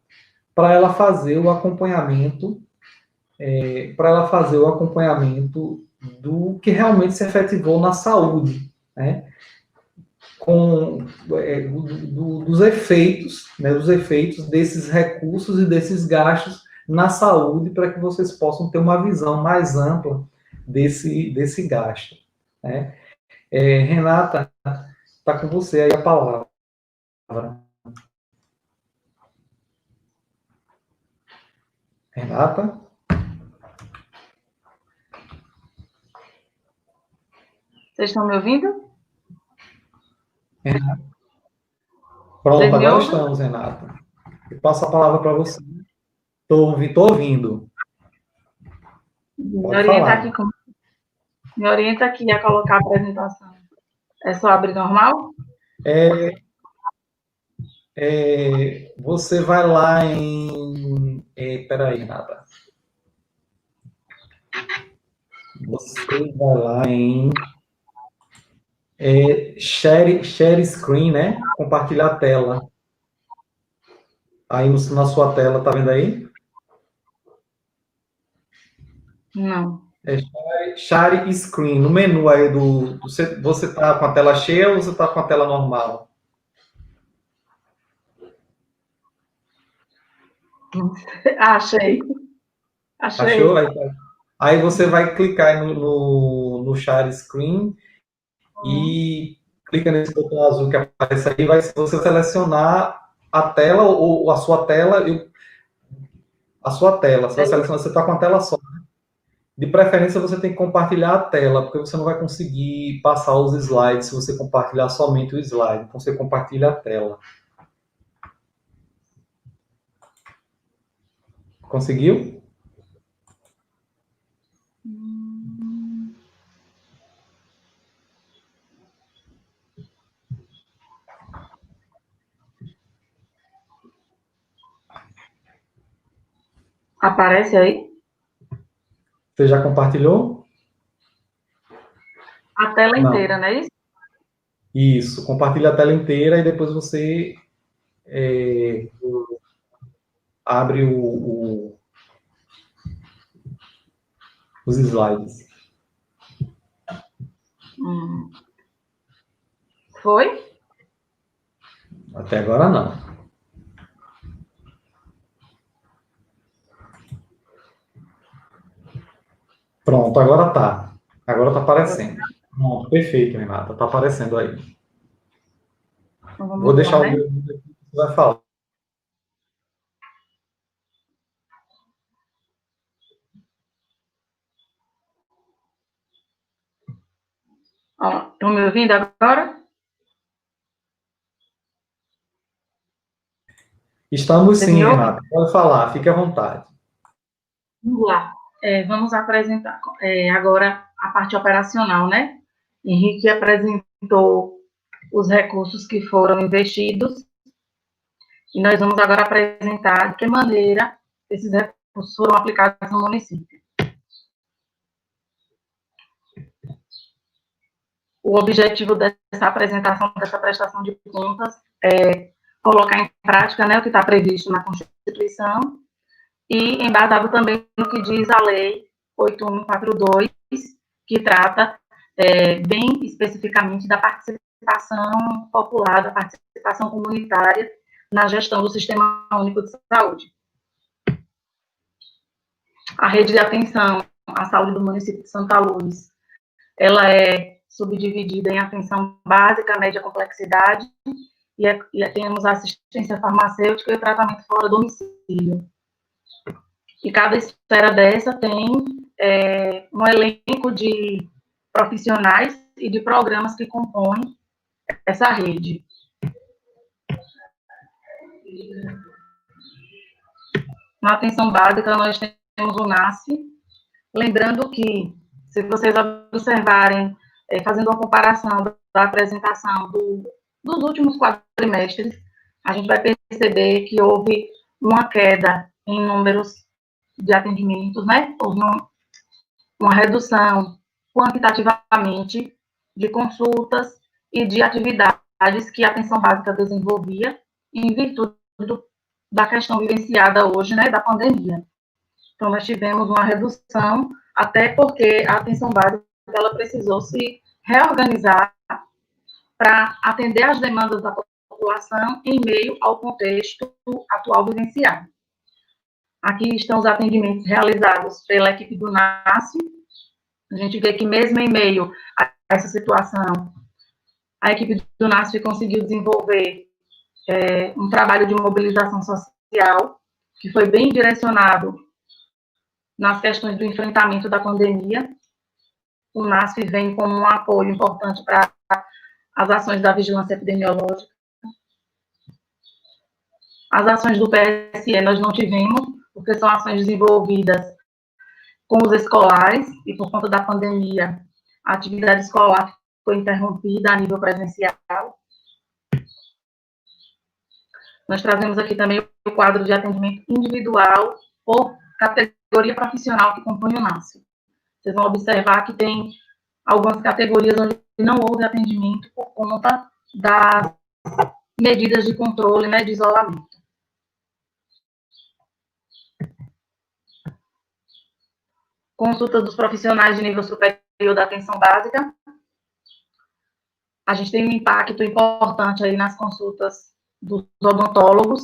para ela fazer o acompanhamento, do que realmente se efetivou na saúde, né? Dos efeitos, né, dos efeitos desses recursos e desses gastos na saúde, para que vocês possam ter uma visão mais ampla desse gasto, né? Renata, está com você aí a palavra. Renata? Vocês estão me ouvindo? Pronto, agora estamos, Renata. Eu passo a palavra para você. Estou ouvindo. Pode falar. Me orienta aqui a colocar a apresentação. É só abrir normal? Você vai lá em... peraí, Renata. Você vai lá em... share screen, né? Compartilhar a tela. Aí na sua tela, tá vendo aí? Não. Share screen. No menu aí você tá com a tela cheia ou você tá com a tela normal? Achei. Achou? Aí você vai clicar no share screen e clica nesse botão azul que aparece aí, vai você selecionar a tela ou a sua tela. Você vai selecionar, você está com a tela só. De preferência, você tem que compartilhar a tela, porque você não vai conseguir passar os slides se você compartilhar somente o slide. Então, você compartilha a tela. Conseguiu? Aparece aí? Você já compartilhou? A tela inteira, não é isso? Isso, compartilha a tela inteira e depois você abre os slides. Foi? Até agora não. Pronto, agora tá. Agora tá aparecendo. Pronto, perfeito, Renata. Tá aparecendo aí. Então, vou deixar lá, né? o meu aqui que você vai falar. Estão me ouvindo agora? Estamos Você sim, me ouve? Renata. Pode falar, fique à vontade. Vamos lá. Vamos apresentar agora a parte operacional, né? Henrique apresentou os recursos que foram investidos e nós vamos agora apresentar de que maneira esses recursos foram aplicados no município. O objetivo dessa apresentação, dessa prestação de contas, é colocar em prática, né, o que está previsto na Constituição e embasado também no que diz a Lei 8142, que trata bem especificamente da participação popular, da participação comunitária na gestão do Sistema Único de Saúde. A rede de atenção à saúde do município de Santa Luz, ela é subdividida em atenção básica, média complexidade, e temos a assistência farmacêutica e o tratamento fora do domicílio. E cada esfera dessa tem um elenco de profissionais e de programas que compõem essa rede. Na atenção básica, nós temos o NASF, lembrando que, se vocês observarem, fazendo uma comparação da apresentação dos últimos quadrimestres, a gente vai perceber que houve uma queda em números de atendimentos, né? Houve uma redução quantitativamente de consultas e de atividades que a atenção básica desenvolvia em virtude da questão vivenciada hoje, né, da pandemia. Então, nós tivemos uma redução, até porque a atenção básica ela precisou se reorganizar para atender às demandas da população em meio ao contexto atual vivenciado. Aqui estão os atendimentos realizados pela equipe do NASF. A gente vê que mesmo em meio a essa situação, a equipe do NASF conseguiu desenvolver um trabalho de mobilização social, que foi bem direcionado nas questões do enfrentamento da pandemia. O NASF vem como um apoio importante para as ações da vigilância epidemiológica. As ações do PSE nós não tivemos, porque são ações desenvolvidas com os escolares, e por conta da pandemia, a atividade escolar foi interrompida a nível presencial. Nós trazemos aqui também o quadro de atendimento individual por categoria profissional que compõe o NASF. Vocês vão observar que tem algumas categorias onde não houve atendimento por conta das medidas de controle, né, de isolamento. Consulta dos profissionais de nível superior da atenção básica. A gente tem um impacto importante aí nas consultas dos odontólogos.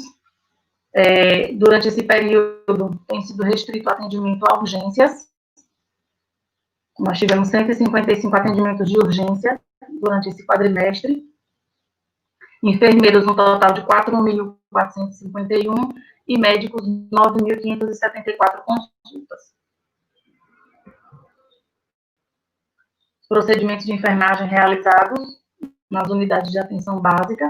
Durante esse período, tem sido restrito o atendimento a urgências. Nós tivemos 155 atendimentos de urgência durante esse quadrimestre. Enfermeiros, um total de 4.451 e médicos, 9.574 consultas. Procedimentos de enfermagem realizados nas unidades de atenção básica.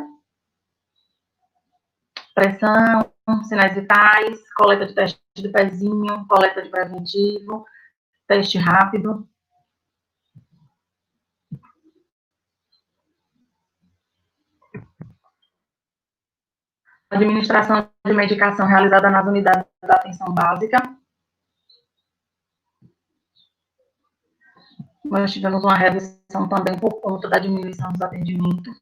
Pressão, sinais vitais, coleta de teste de pezinho, coleta de preventivo, teste rápido. Administração de medicação realizada nas unidades da atenção básica. Nós tivemos uma redução também por conta da diminuição dos atendimentos.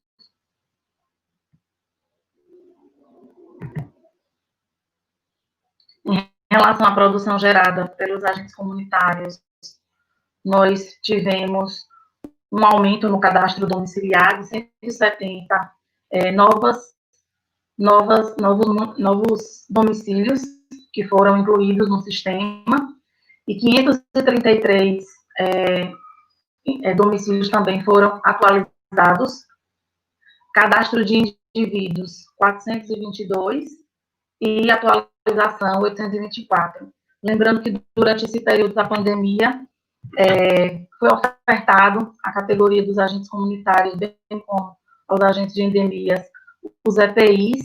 Em relação à produção gerada pelos agentes comunitários, nós tivemos um aumento no cadastro domiciliar de 170 novos domicílios que foram incluídos no sistema, e 533 domicílios também foram atualizados. Cadastro de indivíduos, 422, e atualização, 824. Lembrando que durante esse período da pandemia, foi ofertado à categoria dos agentes comunitários, bem como aos agentes de endemias, os EPIs,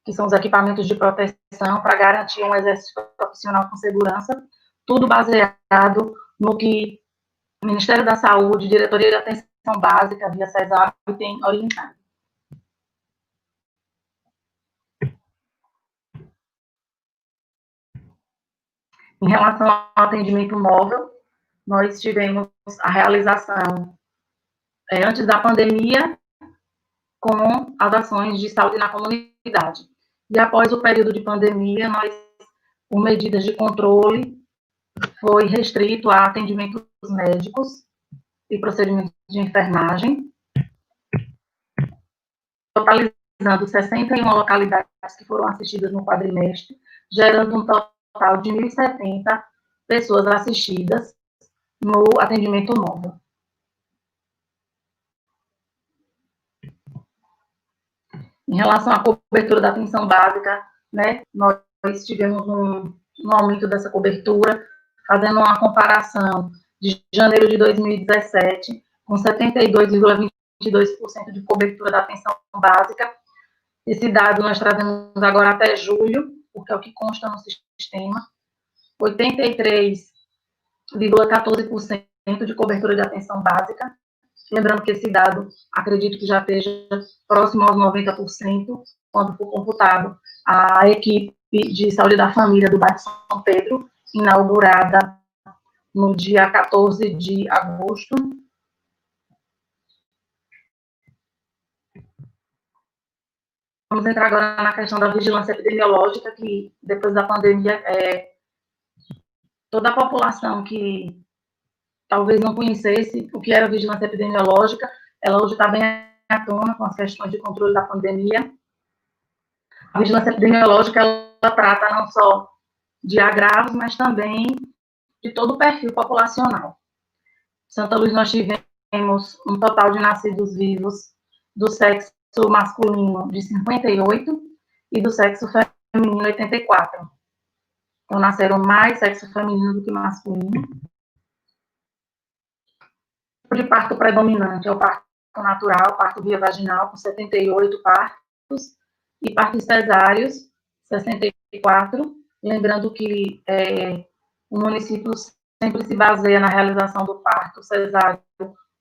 que são os equipamentos de proteção, para garantir um exercício profissional com segurança, tudo baseado no que o Ministério da Saúde, Diretoria de Atenção Básica, via CESAB, tem orientado. Em relação ao atendimento móvel, nós tivemos a realização, antes da pandemia, com as ações de saúde na comunidade. E após o período de pandemia, nós, por medidas de controle, foi restrito a atendimentos médicos e procedimentos de enfermagem, totalizando 61 localidades que foram assistidas no quadrimestre, gerando um total de 1.070 pessoas assistidas no atendimento móvel. Em relação à cobertura da atenção básica, né, nós tivemos um aumento dessa cobertura, fazendo uma comparação de janeiro de 2017, com 72,22% de cobertura da atenção básica. Esse dado nós trazemos agora até julho, porque é o que consta no sistema, 83,14% de cobertura de atenção básica. Lembrando que esse dado, acredito que já esteja próximo aos 90%, quando for computado a equipe de saúde da família do bairro São Pedro, inaugurada no dia 14 de agosto. Vamos entrar agora na questão da vigilância epidemiológica, que depois da pandemia, toda a população que talvez não conhecesse o que era vigilância epidemiológica, ela hoje está bem à tona com as questões de controle da pandemia. A vigilância epidemiológica, ela trata não só de agravos, mas também de todo o perfil populacional. Em Santa Luz, nós tivemos um total de nascidos vivos do sexo masculino de 58 e do sexo feminino 84. Então, nasceram mais sexo feminino do que masculino. O de parto predominante é o parto natural, parto via vaginal, com 78 partos, e partos cesáreos, 64. Lembrando que o município sempre se baseia na realização do parto cesáreo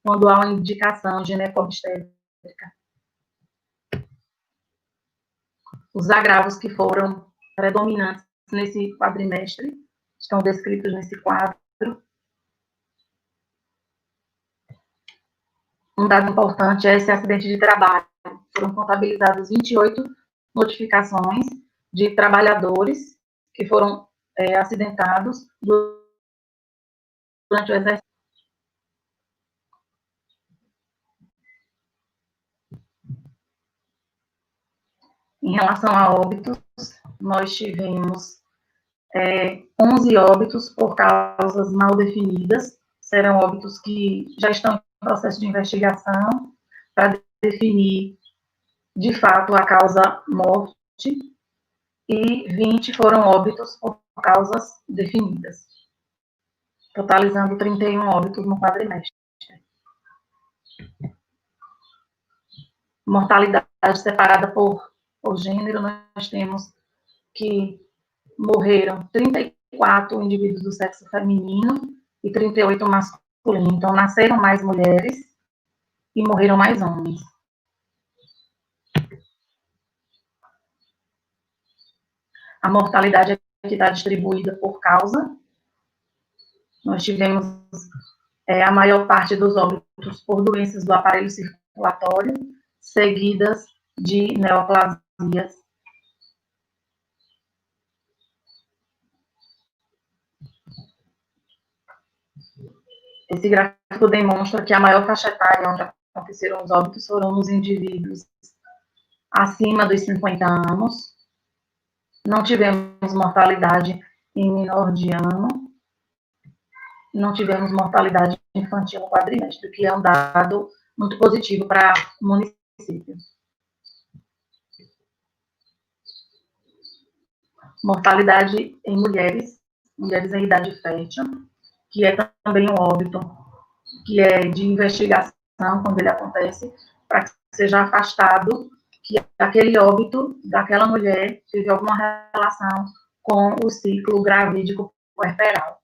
quando há uma indicação ginecobstétrica. Os agravos que foram predominantes nesse quadrimestre estão descritos nesse quadro. Um dado importante é esse acidente de trabalho. Foram contabilizadas 28 notificações de trabalhadores que foram acidentados durante o exercício. Em relação a óbitos, nós tivemos 11 óbitos por causas mal definidas. Serão óbitos que já estão em processo de investigação para definir, de fato, a causa morte, e 20 foram óbitos por causas definidas, totalizando 31 óbitos no quadrimestre. Mortalidade separada por gênero, nós temos que morreram 34 indivíduos do sexo feminino e 38 masculino. Então, nasceram mais mulheres e morreram mais homens. A mortalidade aqui está distribuída por causa. Nós tivemos a maior parte dos óbitos por doenças do aparelho circulatório, seguidas de neoplasias. Esse gráfico demonstra que a maior faixa etária onde aconteceram os óbitos foram nos indivíduos acima dos 50 anos. Não tivemos mortalidade em menor de ano. Não tivemos mortalidade infantil no quadrimestre, que é um dado muito positivo para o município. Mortalidade em mulheres em idade fértil, que é também um óbito que é de investigação, quando ele acontece, para que seja afastado que aquele óbito daquela mulher teve alguma relação com o ciclo gravídico puerperal.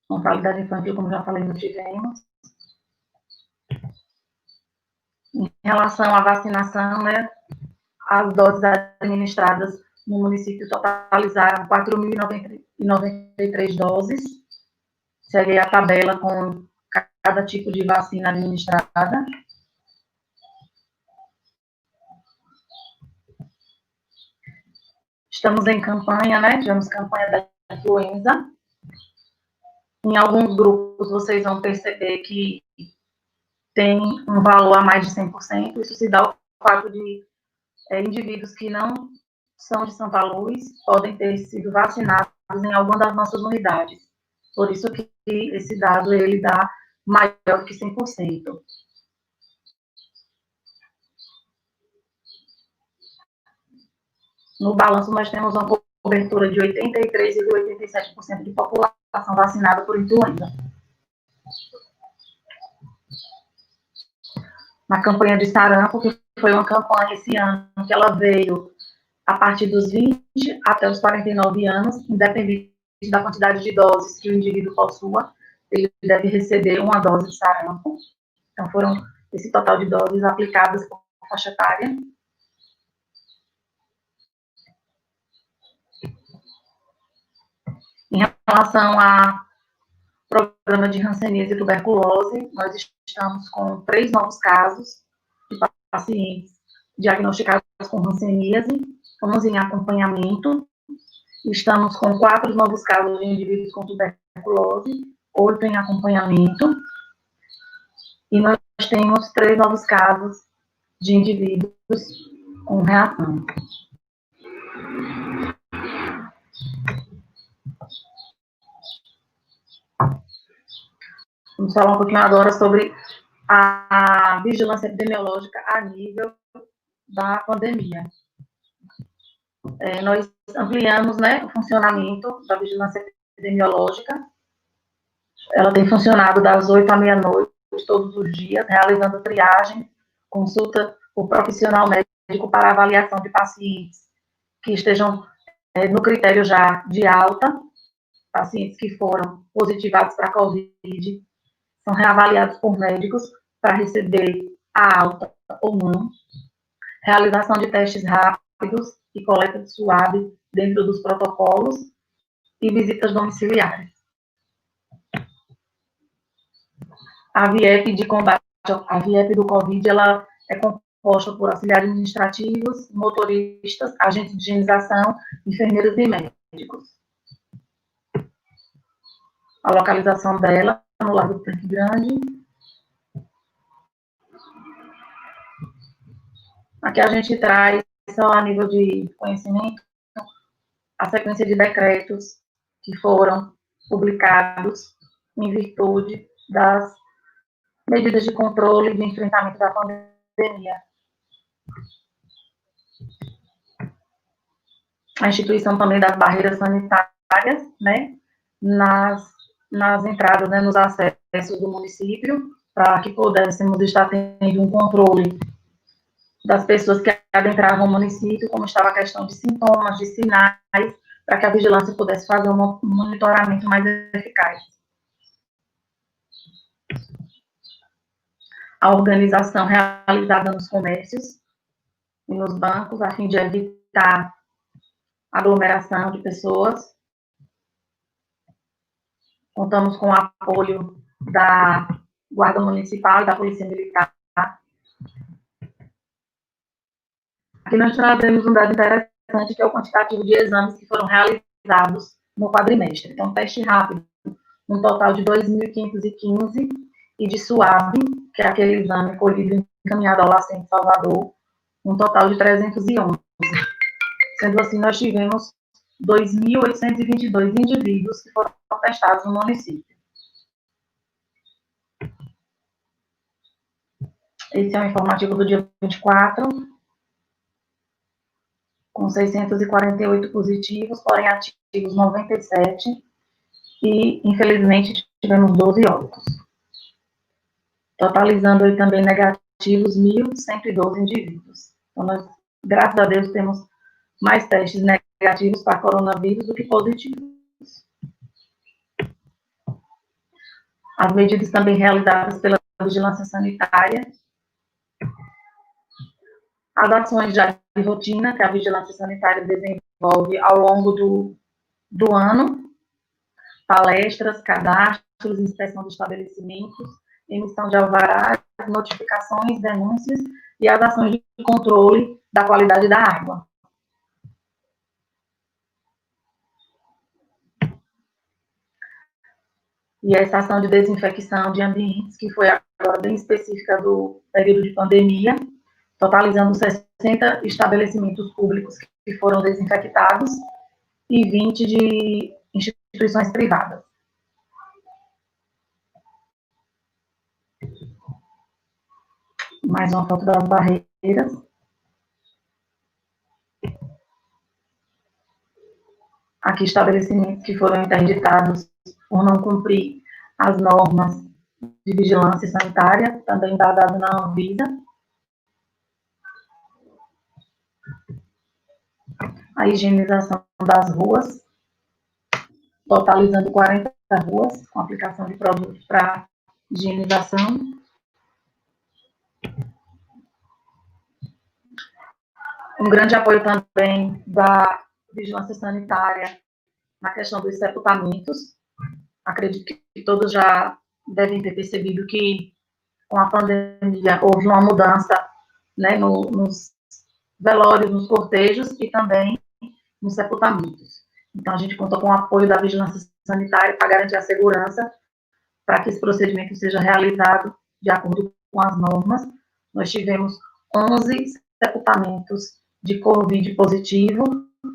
Mortalidade infantil, como já falei, não tivemos. Em relação à vacinação, né, as doses administradas no município totalizaram 4.093 doses. Segue a tabela com cada tipo de vacina administrada. Estamos em campanha, né? Tivemos campanha da influenza. Em alguns grupos, vocês vão perceber que tem um valor a mais de 100%. Isso se dá ao fato de indivíduos que não são de Santa Luz podem ter sido vacinados em alguma das nossas unidades. Por isso que esse dado, ele dá maior que 100%. No balanço, nós temos uma cobertura de 83,87% de população vacinada por influenza. Na campanha de sarampo, que foi uma campanha esse ano, que ela veio a partir dos 20 até os 49 anos, independente da quantidade de doses que o indivíduo possua, ele deve receber uma dose de sarampo. Então, foram esse total de doses aplicadas por faixa etária. Em relação ao programa de hanseníase e tuberculose, nós estamos com 3 novos casos de pacientes diagnosticados com hanseníase, estamos em acompanhamento. Estamos com 4 novos casos de indivíduos com tuberculose, 8 em acompanhamento. E nós temos 3 novos casos de indivíduos com reação. Vamos falar um pouquinho agora sobre a vigilância epidemiológica a nível da pandemia. Nós ampliamos, né, o funcionamento da vigilância epidemiológica. Ela tem funcionado das 8 à meia-noite, todos os dias, realizando triagem, consulta por profissional médico para avaliação de pacientes que estejam no critério já de alta, pacientes que foram positivados para a COVID, são reavaliados por médicos para receber a alta ou não, realização de testes rápidos e coleta de suave dentro dos protocolos e visitas domiciliares. A VIEP de combate, a VIEP do COVID, ela é composta por auxiliares administrativos, motoristas, agentes de higienização, enfermeiros e médicos. A localização dela no Largo do Tanque Grande. Aqui a gente traz, só a nível de conhecimento, a sequência de decretos que foram publicados em virtude das medidas de controle e de enfrentamento da pandemia. A instituição também das barreiras sanitárias, né, nas entradas, né, nos acessos do município, para que pudéssemos estar tendo um controle das pessoas que adentravam o município, como estava a questão de sintomas, de sinais, para que a vigilância pudesse fazer um monitoramento mais eficaz. A organização realizada nos comércios e nos bancos, a fim de evitar aglomeração de pessoas. Contamos com o apoio da Guarda Municipal e da Polícia Militar. Aqui nós trazemos um dado interessante, que é o quantitativo de exames que foram realizados no quadrimestre. Então, teste rápido, um total de 2.515, e de suave, que é aquele exame colhido e encaminhado ao LACEN Salvador, um total de 311. Sendo assim, nós tivemos 2.822 indivíduos que foram testados no município. Esse é o informativo do dia 24, com 648 positivos, porém ativos 97, e, infelizmente, tivemos 12 óbitos, totalizando aí também negativos 1.112 indivíduos. Então, nós, graças a Deus, temos mais testes negativos para coronavírus do que positivos. As medidas também realizadas pela vigilância sanitária, as ações já de rotina que a vigilância sanitária desenvolve ao longo do ano, palestras, cadastros, inspeção de estabelecimentos, emissão de alvarás, notificações, denúncias e as ações de controle da qualidade da água. E essa ação de desinfecção de ambientes, que foi agora bem específica do período de pandemia, totalizando 60 estabelecimentos públicos que foram desinfectados e 20 de instituições privadas. Mais uma foto das barreiras. Aqui, estabelecimentos que foram interditados por não cumprir as normas de vigilância sanitária, também está dado na Anvisa. A higienização das ruas, totalizando 40 ruas, com aplicação de produtos para higienização. Um grande apoio também da vigilância sanitária na questão dos sepultamentos. Acredito que todos já devem ter percebido que, com a pandemia, houve uma mudança, né, nos velórios, nos cortejos e também nos sepultamentos. Então, a gente conta com o apoio da vigilância sanitária para garantir a segurança, para que esse procedimento seja realizado de acordo com as normas. Nós tivemos 11 sepultamentos de Covid positivo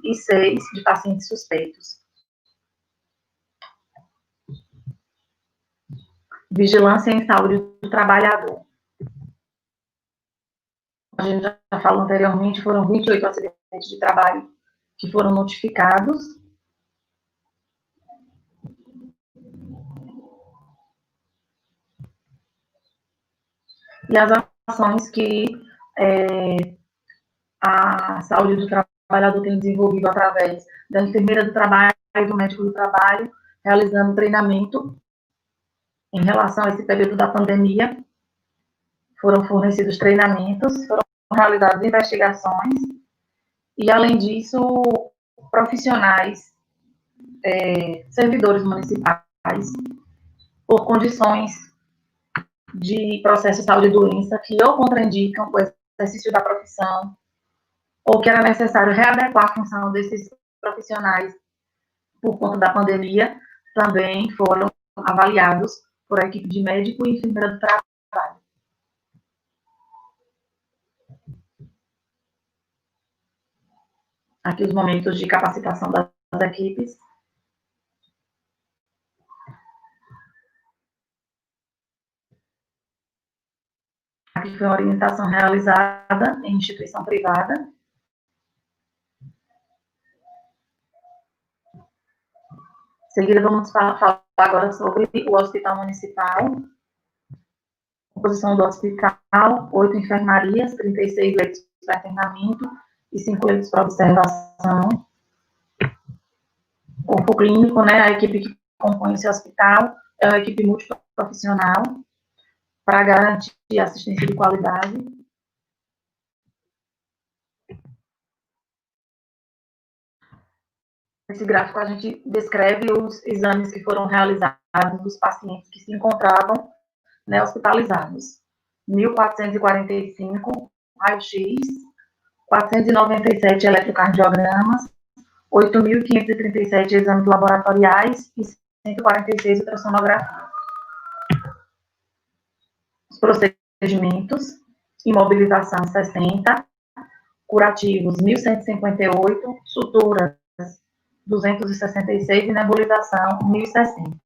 e 6 de pacientes suspeitos. Vigilância em saúde do trabalhador. A gente já falou anteriormente, foram 28 acidentes de trabalho que foram notificados. E as ações que a saúde do trabalhador tem desenvolvido através da enfermeira do trabalho e do médico do trabalho, realizando treinamento em relação a esse período da pandemia. Foram fornecidos treinamentos, foram realizadas investigações e, além disso, profissionais, servidores municipais, por condições de processo de saúde e doença que ou contraindicam o exercício da profissão, ou que era necessário readequar a função desses profissionais por conta da pandemia, também foram avaliados por a equipe de médico e enfermeira do trabalho. Aqui os momentos de capacitação das equipes. Aqui foi uma orientação realizada em instituição privada. Em seguida, vamos falar agora sobre o Hospital Municipal. Composição do hospital: 8 enfermarias, 36 leitos para internamento e 5 leitos para observação. Corpo clínico, né, a equipe que compõe esse hospital é uma equipe multiprofissional para garantir assistência de qualidade. Nesse gráfico, a gente descreve os exames que foram realizados dos pacientes que se encontravam, né, hospitalizados. 1.445 raio-x, 497 eletrocardiogramas, 8.537 exames laboratoriais e 146 ultrassonografias. Os procedimentos: imobilização 60, curativos 1.158, suturas 266 e nebulização 1.060.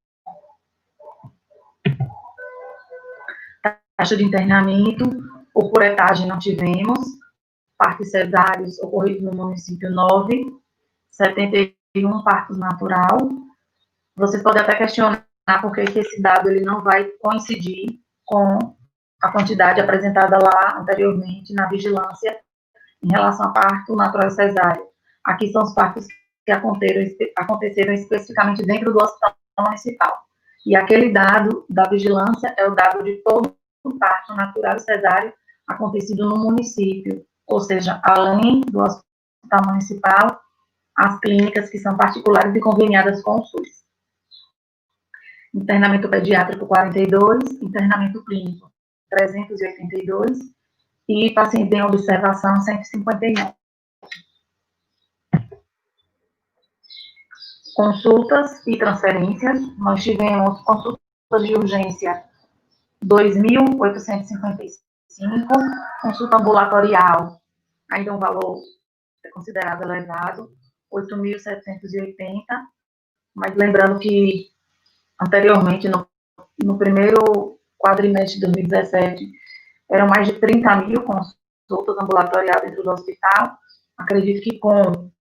Taxa de internamento, ou por etagem não tivemos. Partos cesáreos ocorridos no município 9, 71 partos natural, Vocês podem até questionar por que esse dado ele não vai coincidir com a quantidade apresentada lá anteriormente na vigilância em relação a parto natural e cesárea. Aqui são os partos que aconteceram especificamente dentro do hospital municipal. E aquele dado da vigilância é o dado de todo o parto natural e cesáreo acontecido no município, ou seja, além do hospital municipal, as clínicas que são particulares e conveniadas com o SUS. Internamento pediátrico 42, internamento clínico 382 e paciente em observação 159. Consultas e transferências, nós tivemos consultas de urgência 2.855, consulta ambulatorial, ainda um valor considerado elevado, 8.780, mas lembrando que anteriormente, no primeiro quadrimestre de 2017, eram mais de 30.000 consultas ambulatoriais dentro do hospital. Acredito que com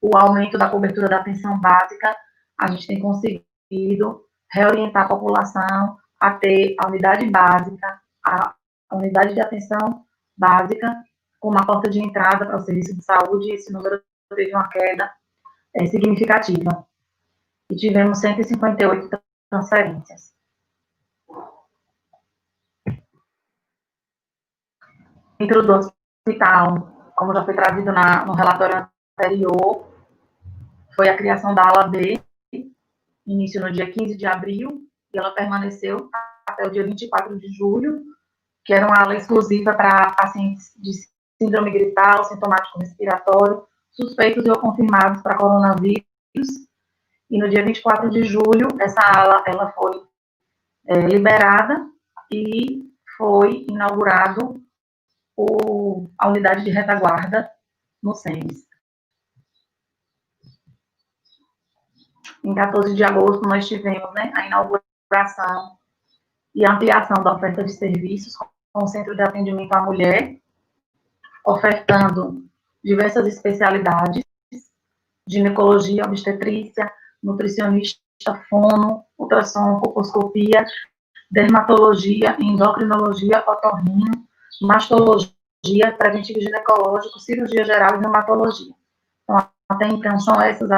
o aumento da cobertura da atenção básica, a gente tem conseguido reorientar a população a ter a unidade básica, a unidade de atenção básica, como uma porta de entrada para o serviço de saúde, e esse número teve uma queda significativa. E tivemos 158 transferências. Dentro do hospital, como já foi trazido no relatório anterior, foi a criação da ala B, início no dia 15 de abril, e ela permaneceu até o dia 24 de julho, que era uma ala exclusiva para pacientes de síndrome gripal, sintomático respiratório, suspeitos ou confirmados para coronavírus. E no dia 24 de julho, essa ala ela foi liberada e foi inaugurado a unidade de retaguarda no SEMES. Em 14 de agosto, nós tivemos a inauguração e ampliação da oferta de serviços com o Centro de Atendimento à Mulher, ofertando diversas especialidades, ginecologia, obstetrícia, nutricionista, fono, ultrassom, colposcopia, dermatologia, endocrinologia, otorrino, mastologia, preventivo ginecológico, cirurgia geral e reumatologia. Então, até então, são esses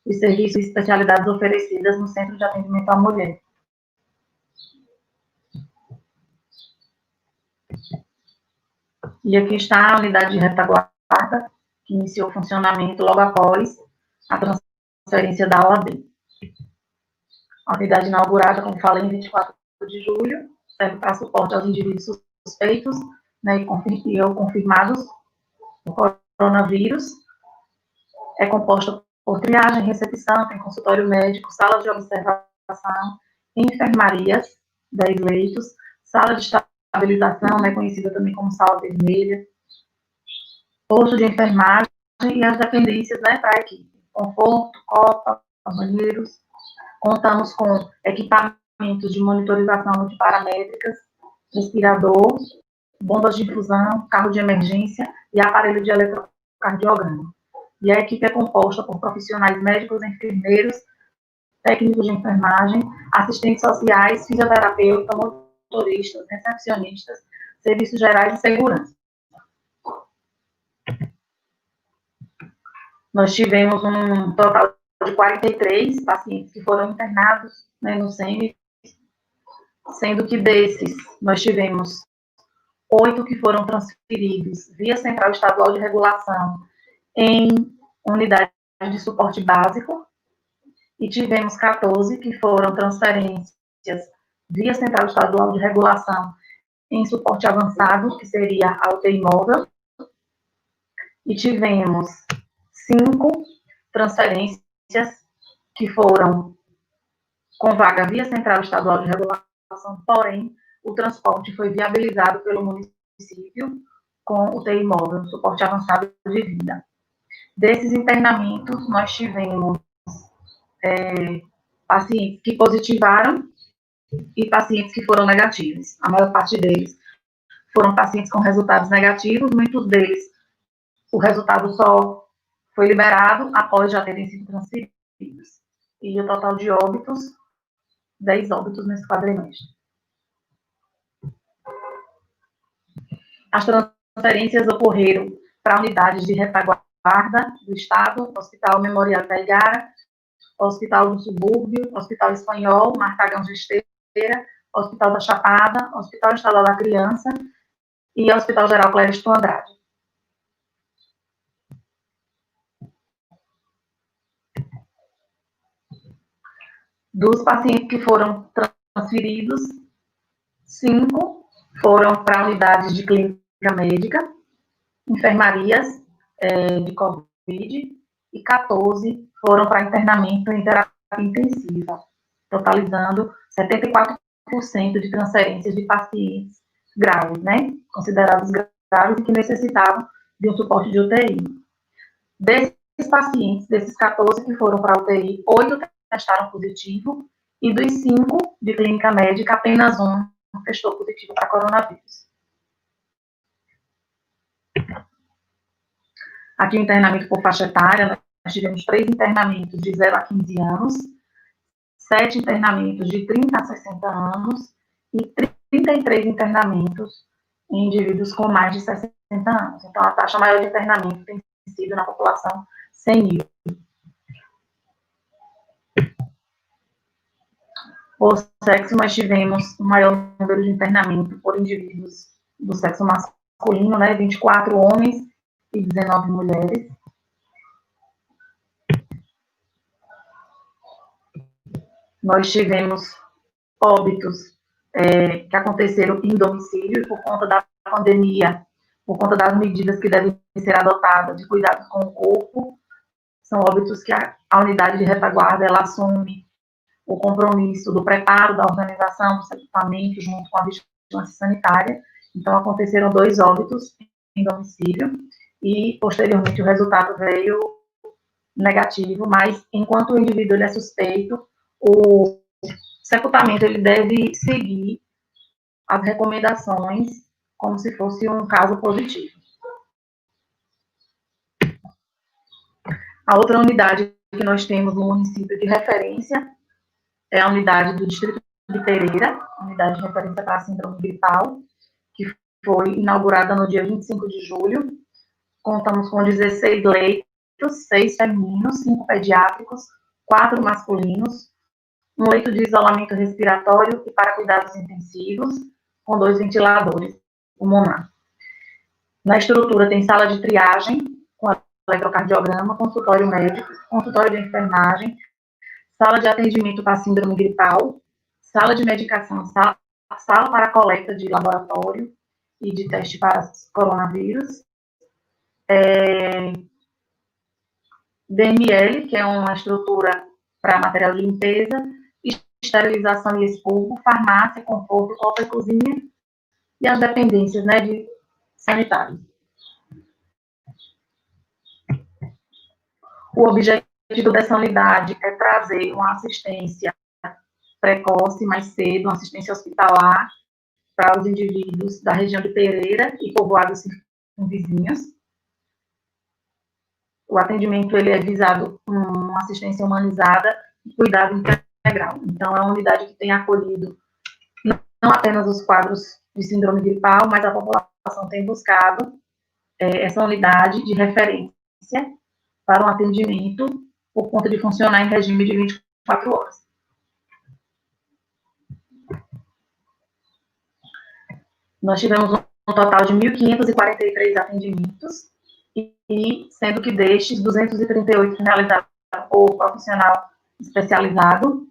os serviços e especialidades oferecidas no Centro de Atendimento à Mulher. E aqui está a unidade de retaguarda, que iniciou o funcionamento logo após a transferência da OAB. A unidade inaugurada, como falei, em 24 de julho, serve para suporte aos indivíduos suspeitos ou confirmados do coronavírus. É composta por triagem, recepção, tem consultório médico, salas de observação, enfermarias, 10 leitos, sala de estabilização, conhecida também como sala vermelha, posto de enfermagem e as dependências para a equipe. Conforto, copa, banheiros. Contamos com equipamentos de monitorização multiparamétricas, respirador, bombas de infusão, carro de emergência e aparelho de eletrocardiograma. E a equipe é composta por profissionais médicos, enfermeiros, técnicos de enfermagem, assistentes sociais, fisioterapeutas, motoristas, recepcionistas, serviços gerais e segurança. Nós tivemos um total de 43 pacientes que foram internados no SEMES, sendo que desses nós tivemos 8 que foram transferidos via Central Estadual de Regulação em unidade de suporte básico, e tivemos 14 que foram transferências via Central Estadual de Regulação em suporte avançado, que seria a UTI móvel, e tivemos 5 transferências que foram com vaga via Central Estadual de Regulação, porém, o transporte foi viabilizado pelo município com UTI móvel, suporte avançado de vida. Desses internamentos, nós tivemos pacientes que positivaram e pacientes que foram negativos. A maior parte deles foram pacientes com resultados negativos, muitos deles o resultado só foi liberado após já terem sido transferidos. E o total de óbitos, 10 óbitos nesse quadrimestre. As transferências ocorreram para unidades de retaguarda do Estado, Hospital Memorial da Igara, Hospital do Subúrbio, Hospital Espanhol, Marcagão de Esteira, Hospital da Chapada, Hospital Estadual da Criança e Hospital Geral Clériston Andrade. Dos pacientes que foram transferidos, 5 foram para unidades de clínica médica, enfermarias de Covid, e 14 foram para internamento em terapia intensiva, totalizando 74% de transferências de pacientes graves, né? Considerados graves e que necessitavam de um suporte de UTI. Desses pacientes, desses 14 que foram para a UTI, 8 testaram positivo, e dos 5 de clínica médica, apenas um testou positivo para coronavírus. Aqui, o internamento por faixa etária, nós tivemos 3 internamentos de 0 a 15 anos, 7 internamentos de 30 a 60 anos e 33 internamentos em indivíduos com mais de 60 anos. Então, a taxa maior de internamento tem sido na população senil. Por sexo, nós tivemos um maior número de internamento por indivíduos do sexo masculino, né, 24 homens e 19 mulheres. Nós tivemos óbitos que aconteceram em domicílio por conta da pandemia, por conta das medidas que devem ser adotadas de cuidados com o corpo. São óbitos que a unidade de retaguarda ela assume o compromisso do preparo, da organização dos equipamentos junto com a vigilância sanitária. Então, aconteceram 2 óbitos em domicílio e, posteriormente, o resultado veio negativo, mas, enquanto o indivíduo ele é suspeito, o sepultamento ele deve seguir as recomendações como se fosse um caso positivo. A outra unidade que nós temos no município de referência é a unidade do Distrito de Pereira, unidade de referência para a síndrome gripal, que foi inaugurada no dia 25 de julho. Contamos com 16 leitos, 6 femininos, 5 pediátricos, 4 masculinos, um leito de isolamento respiratório e para cuidados intensivos, com 2 ventiladores pulmonares. Na estrutura tem sala de triagem, com eletrocardiograma, consultório médico, consultório de enfermagem, sala de atendimento para síndrome gripal, sala de medicação, sala para coleta de laboratório e de teste para coronavírus, DML, que é uma estrutura para material de limpeza, esterilização e expurgo, farmácia, conforto, copa e cozinha, e as dependências, né, de sanitário. O objetivo dessa unidade é trazer uma assistência precoce, mais cedo, uma assistência hospitalar para os indivíduos da região de Pereira e povoados vizinhos. O atendimento ele é visado com uma assistência humanizada e cuidado integral. Então, é uma unidade que tem acolhido não apenas os quadros de síndrome gripal, mas a população tem buscado essa unidade de referência para um atendimento por conta de funcionar em regime de 24 horas. Nós tivemos um total de 1.543 atendimentos, e sendo que destes, 238 realizados por profissional especializado,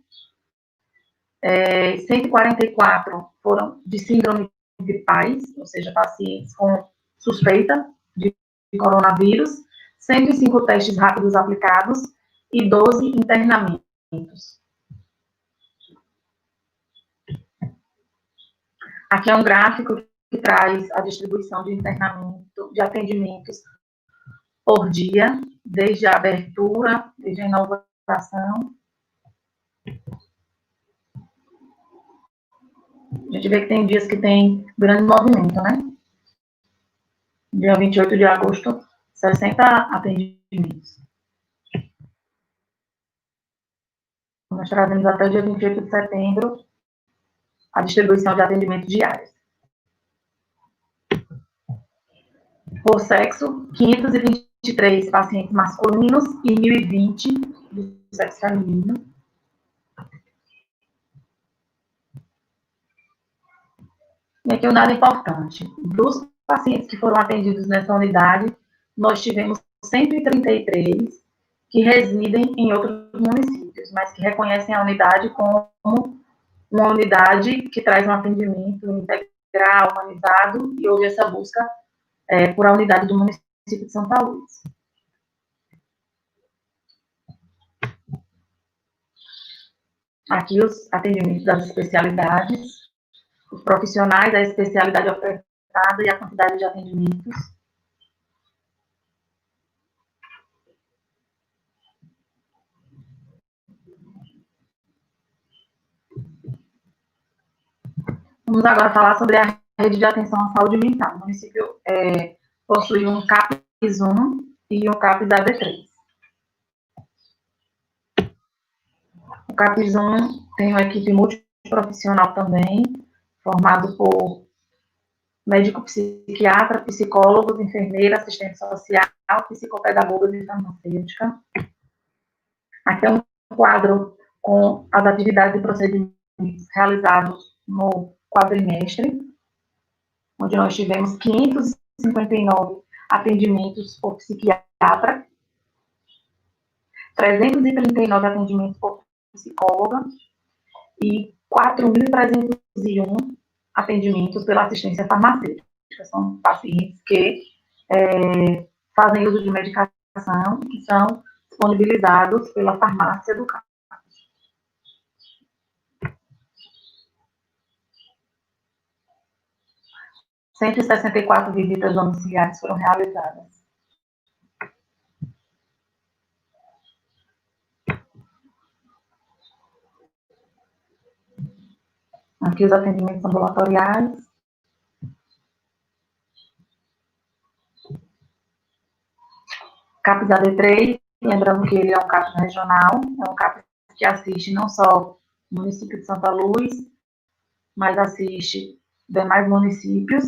144 foram de síndrome gripais, ou seja, pacientes com suspeita de coronavírus, 105 testes rápidos aplicados e 12 internamentos. Aqui é um gráfico que traz a distribuição de internamento, de atendimentos por dia, desde a abertura, desde a inauguração. A gente vê que tem dias que tem grande movimento, né? Dia 28 de agosto, 60 atendimentos. nós trazemos até o dia 28 de setembro a distribuição de atendimentos diários. Por sexo, 523 pacientes masculinos e 1.020 do sexo feminino. E aqui um dado importante. Dos pacientes que foram atendidos nessa unidade, nós tivemos 133 que residem em outros municípios, mas que reconhecem a unidade como uma unidade que traz um atendimento integral, humanizado, e houve essa busca por a unidade do município de Santa Luz. Aqui os atendimentos das especialidades, os profissionais, a especialidade ofertada e a quantidade de atendimentos. Vamos agora falar sobre a rede de atenção à saúde mental. O município possui um CAPS 1 e um CAPS AD3. O CAPS 1 tem uma equipe multiprofissional também, formado por médico psiquiatra, psicólogos, enfermeira, assistente social, psicopedagogas e farmacêutica. Aqui é um quadro com as atividades e procedimentos realizados no quadrimestre, onde nós tivemos 559 atendimentos por psiquiatra, 339 atendimentos por psicóloga e 4.301 atendimentos pela assistência farmacêutica. São pacientes que fazem uso de medicação que são disponibilizados pela farmácia do CAPS. 164 visitas domiciliares foram realizadas. Aqui os atendimentos ambulatoriais. CAPS AD3, lembrando que ele é um CAPS regional, é um CAPS que assiste não só o município de Santa Luz, mas assiste demais municípios.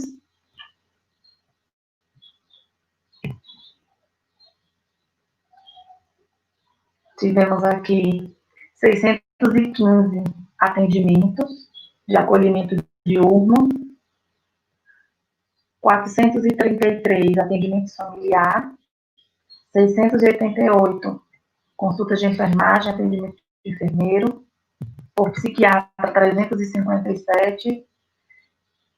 Tivemos aqui 615 atendimentos de acolhimento diurno, 433 atendimentos familiares, 688 consultas de enfermagem, atendimento de enfermeiro, por psiquiatra 357,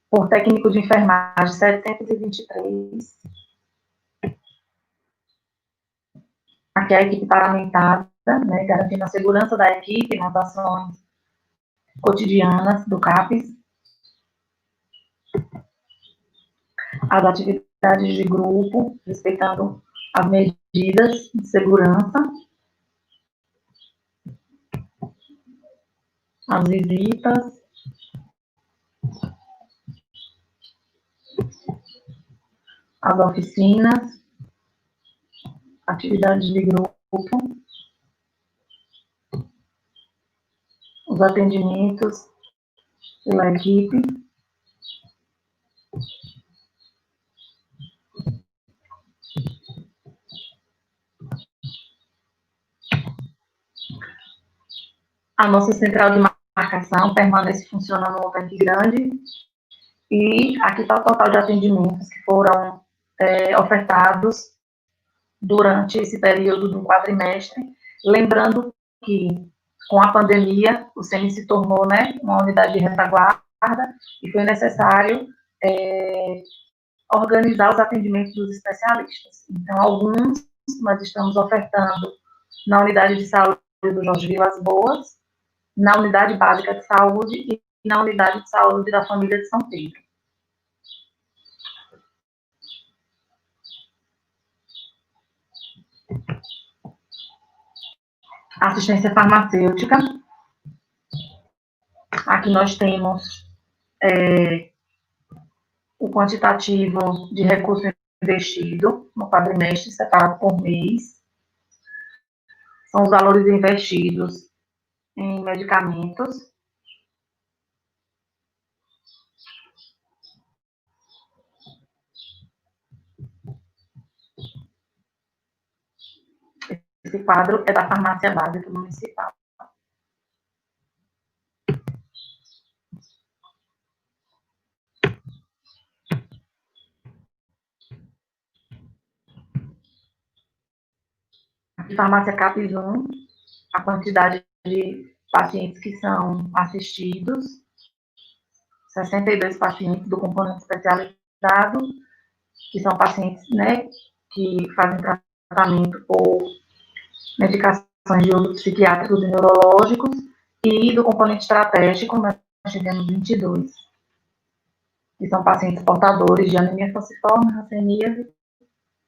por técnico de enfermagem 723. Aqui é a equipe paramentada, né, garantindo a segurança da equipe nas ações cotidianas do CAPS. As atividades de grupo, respeitando as medidas de segurança. As visitas. As oficinas. Atividades de grupo. Os atendimentos pela equipe. A nossa central de marcação permanece funcionando no Alpendre Grande. E aqui está o total de atendimentos que foram ofertados durante esse período do quadrimestre. Lembrando que, com a pandemia, o CEMI se tornou, né, uma unidade de retaguarda e foi necessário organizar os atendimentos dos especialistas. Então, alguns nós estamos ofertando na unidade de saúde do Jorge Vilas Boas, na unidade básica de saúde e na unidade de saúde da família de São Pedro. Assistência farmacêutica. Aqui nós temos o quantitativo de recurso investido no quadrimestre, separado por mês. São os valores investidos em medicamentos. Esse quadro é da Farmácia Básica Municipal. Aqui, Farmácia CAPES 1, a quantidade de pacientes que são assistidos, 62 pacientes do componente especializado, que são pacientes, né, que fazem tratamento por medicações de uso psiquiátricos e neurológicos, e do componente estratégico, nós tivemos 22, que são pacientes portadores de anemia falciforme, hanseníase,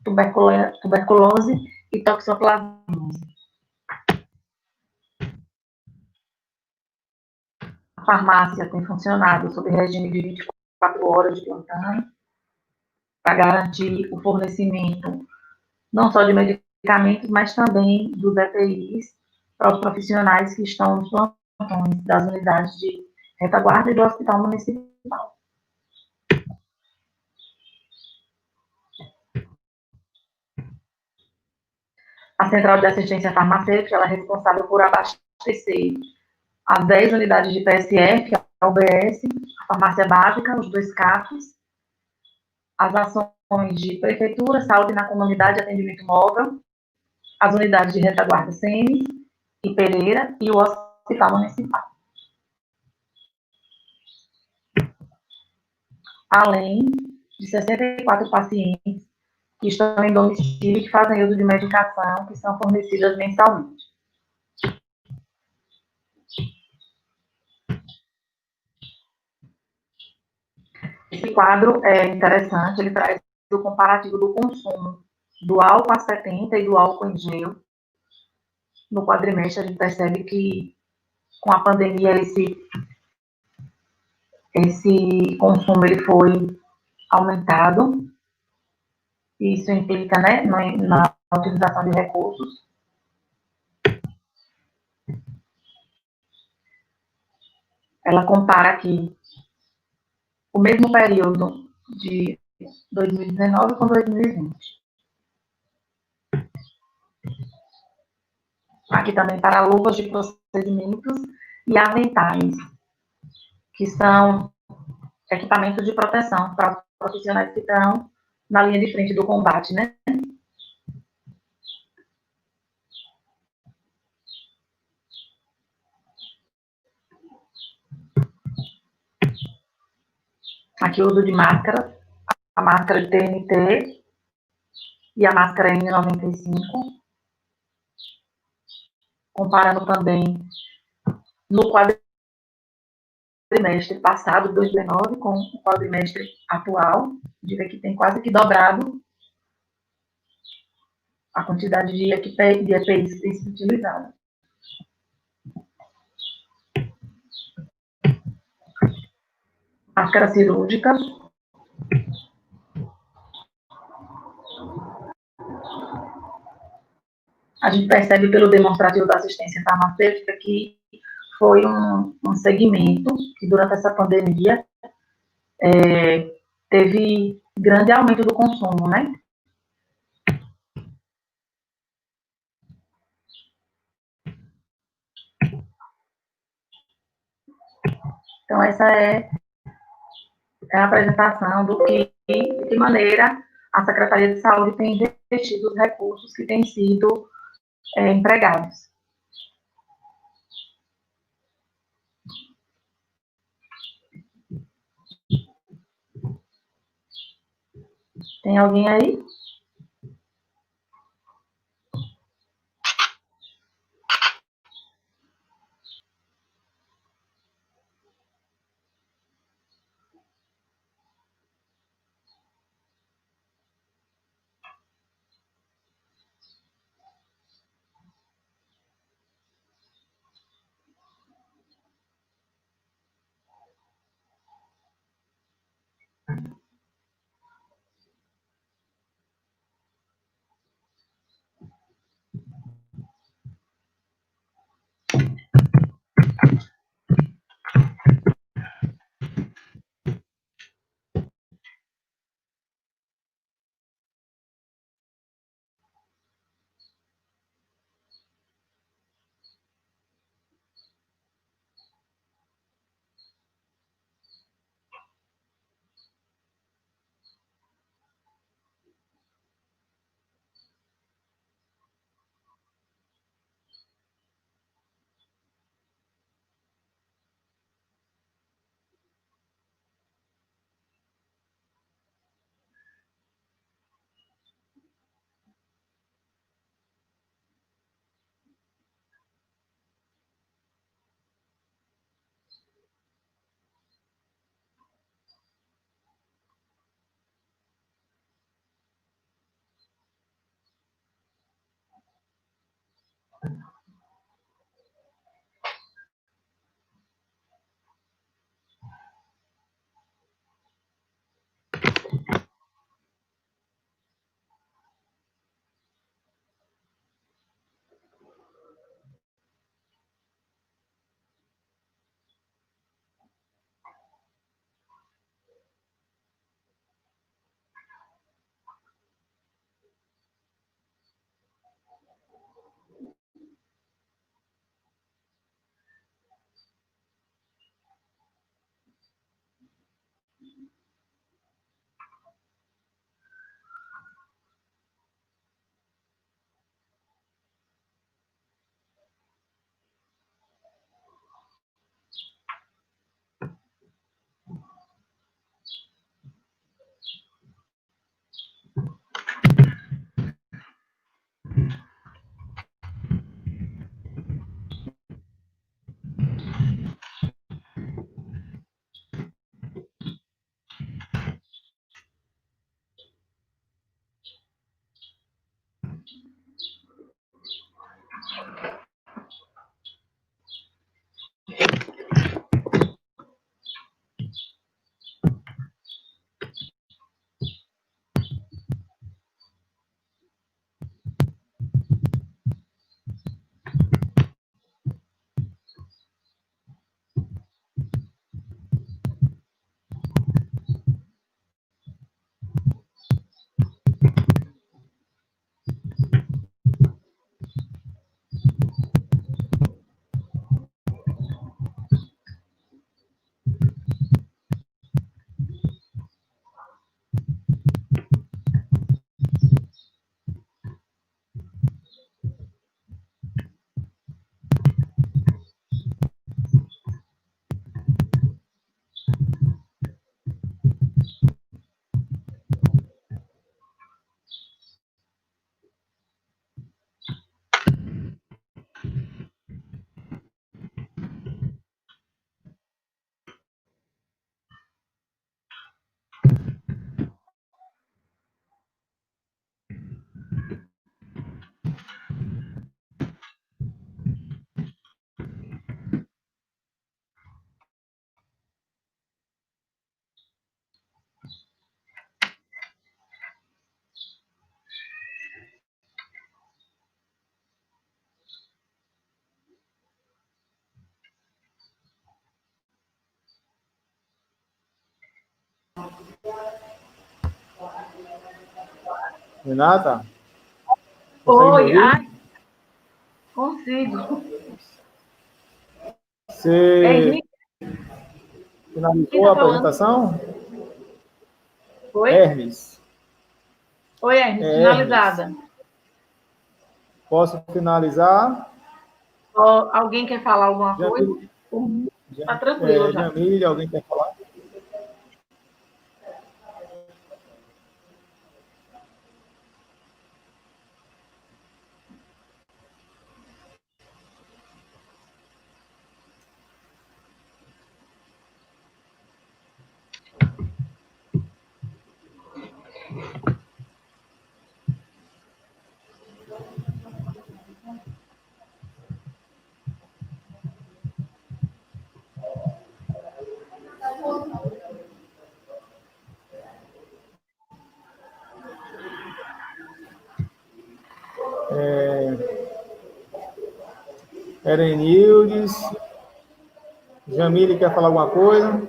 tuberculose e toxoplasmose. A farmácia tem funcionado sob regime de 24 horas de plantão, para garantir o fornecimento não só de medicamentos, mas também dos EPIs para os profissionais que estão nos plantões das unidades de retaguarda e do Hospital Municipal. A Central de Assistência Farmacêutica ela é responsável por abastecer as 10 unidades de PSF, a UBS, a Farmácia Básica, os 2 CAPs, as ações de Prefeitura, Saúde na Comunidade e Atendimento Móvel, as unidades de retaguarda SEMES e Pereira e o Hospital Municipal. Além de 64 pacientes que estão em domicílio e que fazem uso de medicação que são fornecidas mensalmente. Esse quadro é interessante, ele traz o comparativo do consumo do álcool a 70 e do álcool em gel. No quadrimestre, a gente percebe que, com a pandemia, esse consumo ele foi aumentado. Isso implica, né, na utilização de recursos. Ela compara aqui o mesmo período de 2019 com 2020. Aqui também para luvas de procedimentos e aventais, que são equipamentos de proteção para os profissionais que estão na linha de frente do combate, né? Aqui o uso de máscara, a máscara de TNT e a máscara N95, comparando também no quadrimestre passado, 2019, com o quadrimestre atual, de ver que tem quase que dobrado a quantidade de EPIs que tem sido utilizada. Máscara cirúrgica. A gente percebe pelo demonstrativo da assistência farmacêutica que foi um segmento que, durante essa pandemia, teve grande aumento do consumo, né? Então, essa é a apresentação do que, de que maneira a Secretaria de Saúde tem investido os recursos que têm sido empregados. Tem alguém aí? Renata? Consegue me Oi, ouvir? ai, consigo. Você Henrique, quem finalizou tá a falando? apresentação? Oi? Hermes. Oi, Henrique, É Hermes. finalizada. Posso finalizar? Ó, alguém quer falar alguma coisa? Jamile, Tá tranquilo já. Jamile, alguém quer falar? Erenildes. Jamile quer falar alguma coisa?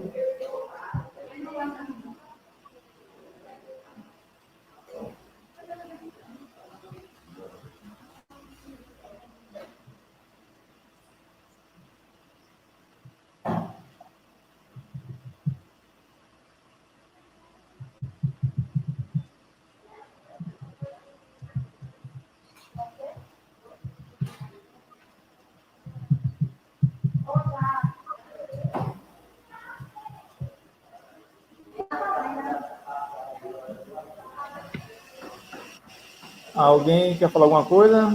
Alguém quer falar alguma coisa?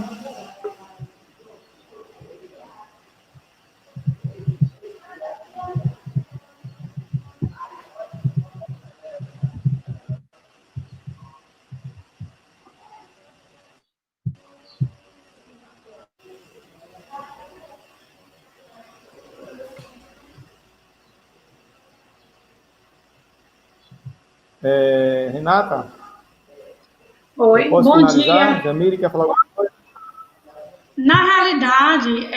Renata, Oi, posso bom finalizar? dia. Jamile, quer falar alguma coisa? Na realidade,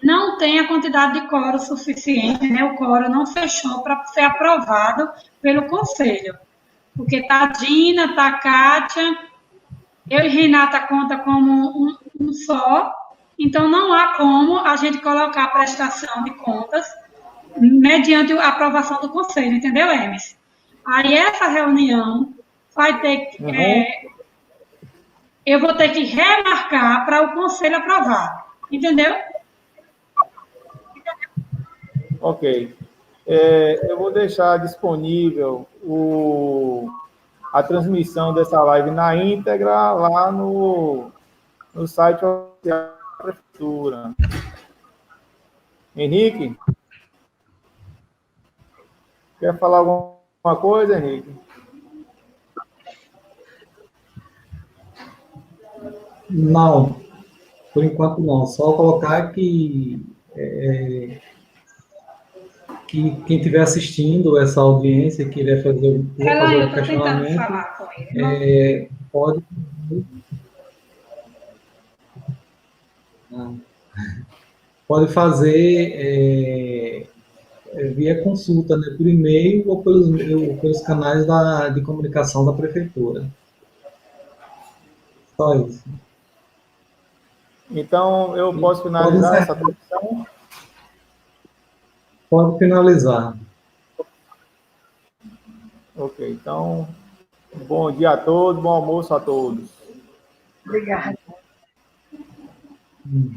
não tem a quantidade de quórum suficiente, né? O quórum não fechou para ser aprovado pelo Conselho. Porque tá a Dina, tá a Kátia, eu e Renata conta como um só, então não há como a gente colocar a prestação de contas mediante a aprovação do Conselho, entendeu, Hermes? Aí essa reunião vai ter que, Uhum. eu vou ter que remarcar para o Conselho aprovar, entendeu? Ok. Eu vou deixar disponível a transmissão dessa live na íntegra lá no site oficial da Prefeitura. Henrique, quer falar alguma coisa, Henrique? Não, por enquanto não. Só colocar que quem estiver assistindo essa audiência, quiser quiser Ela, fazer eu algum estou tentando questionamento, falar com ele. pode, pode fazer via consulta, né, por e-mail ou pelos canais de comunicação da prefeitura. Só isso. Então, eu E posso pode finalizar essa encerrar, transmissão? pode finalizar. Ok, então, bom dia a todos, bom almoço a todos. Obrigada. Hum.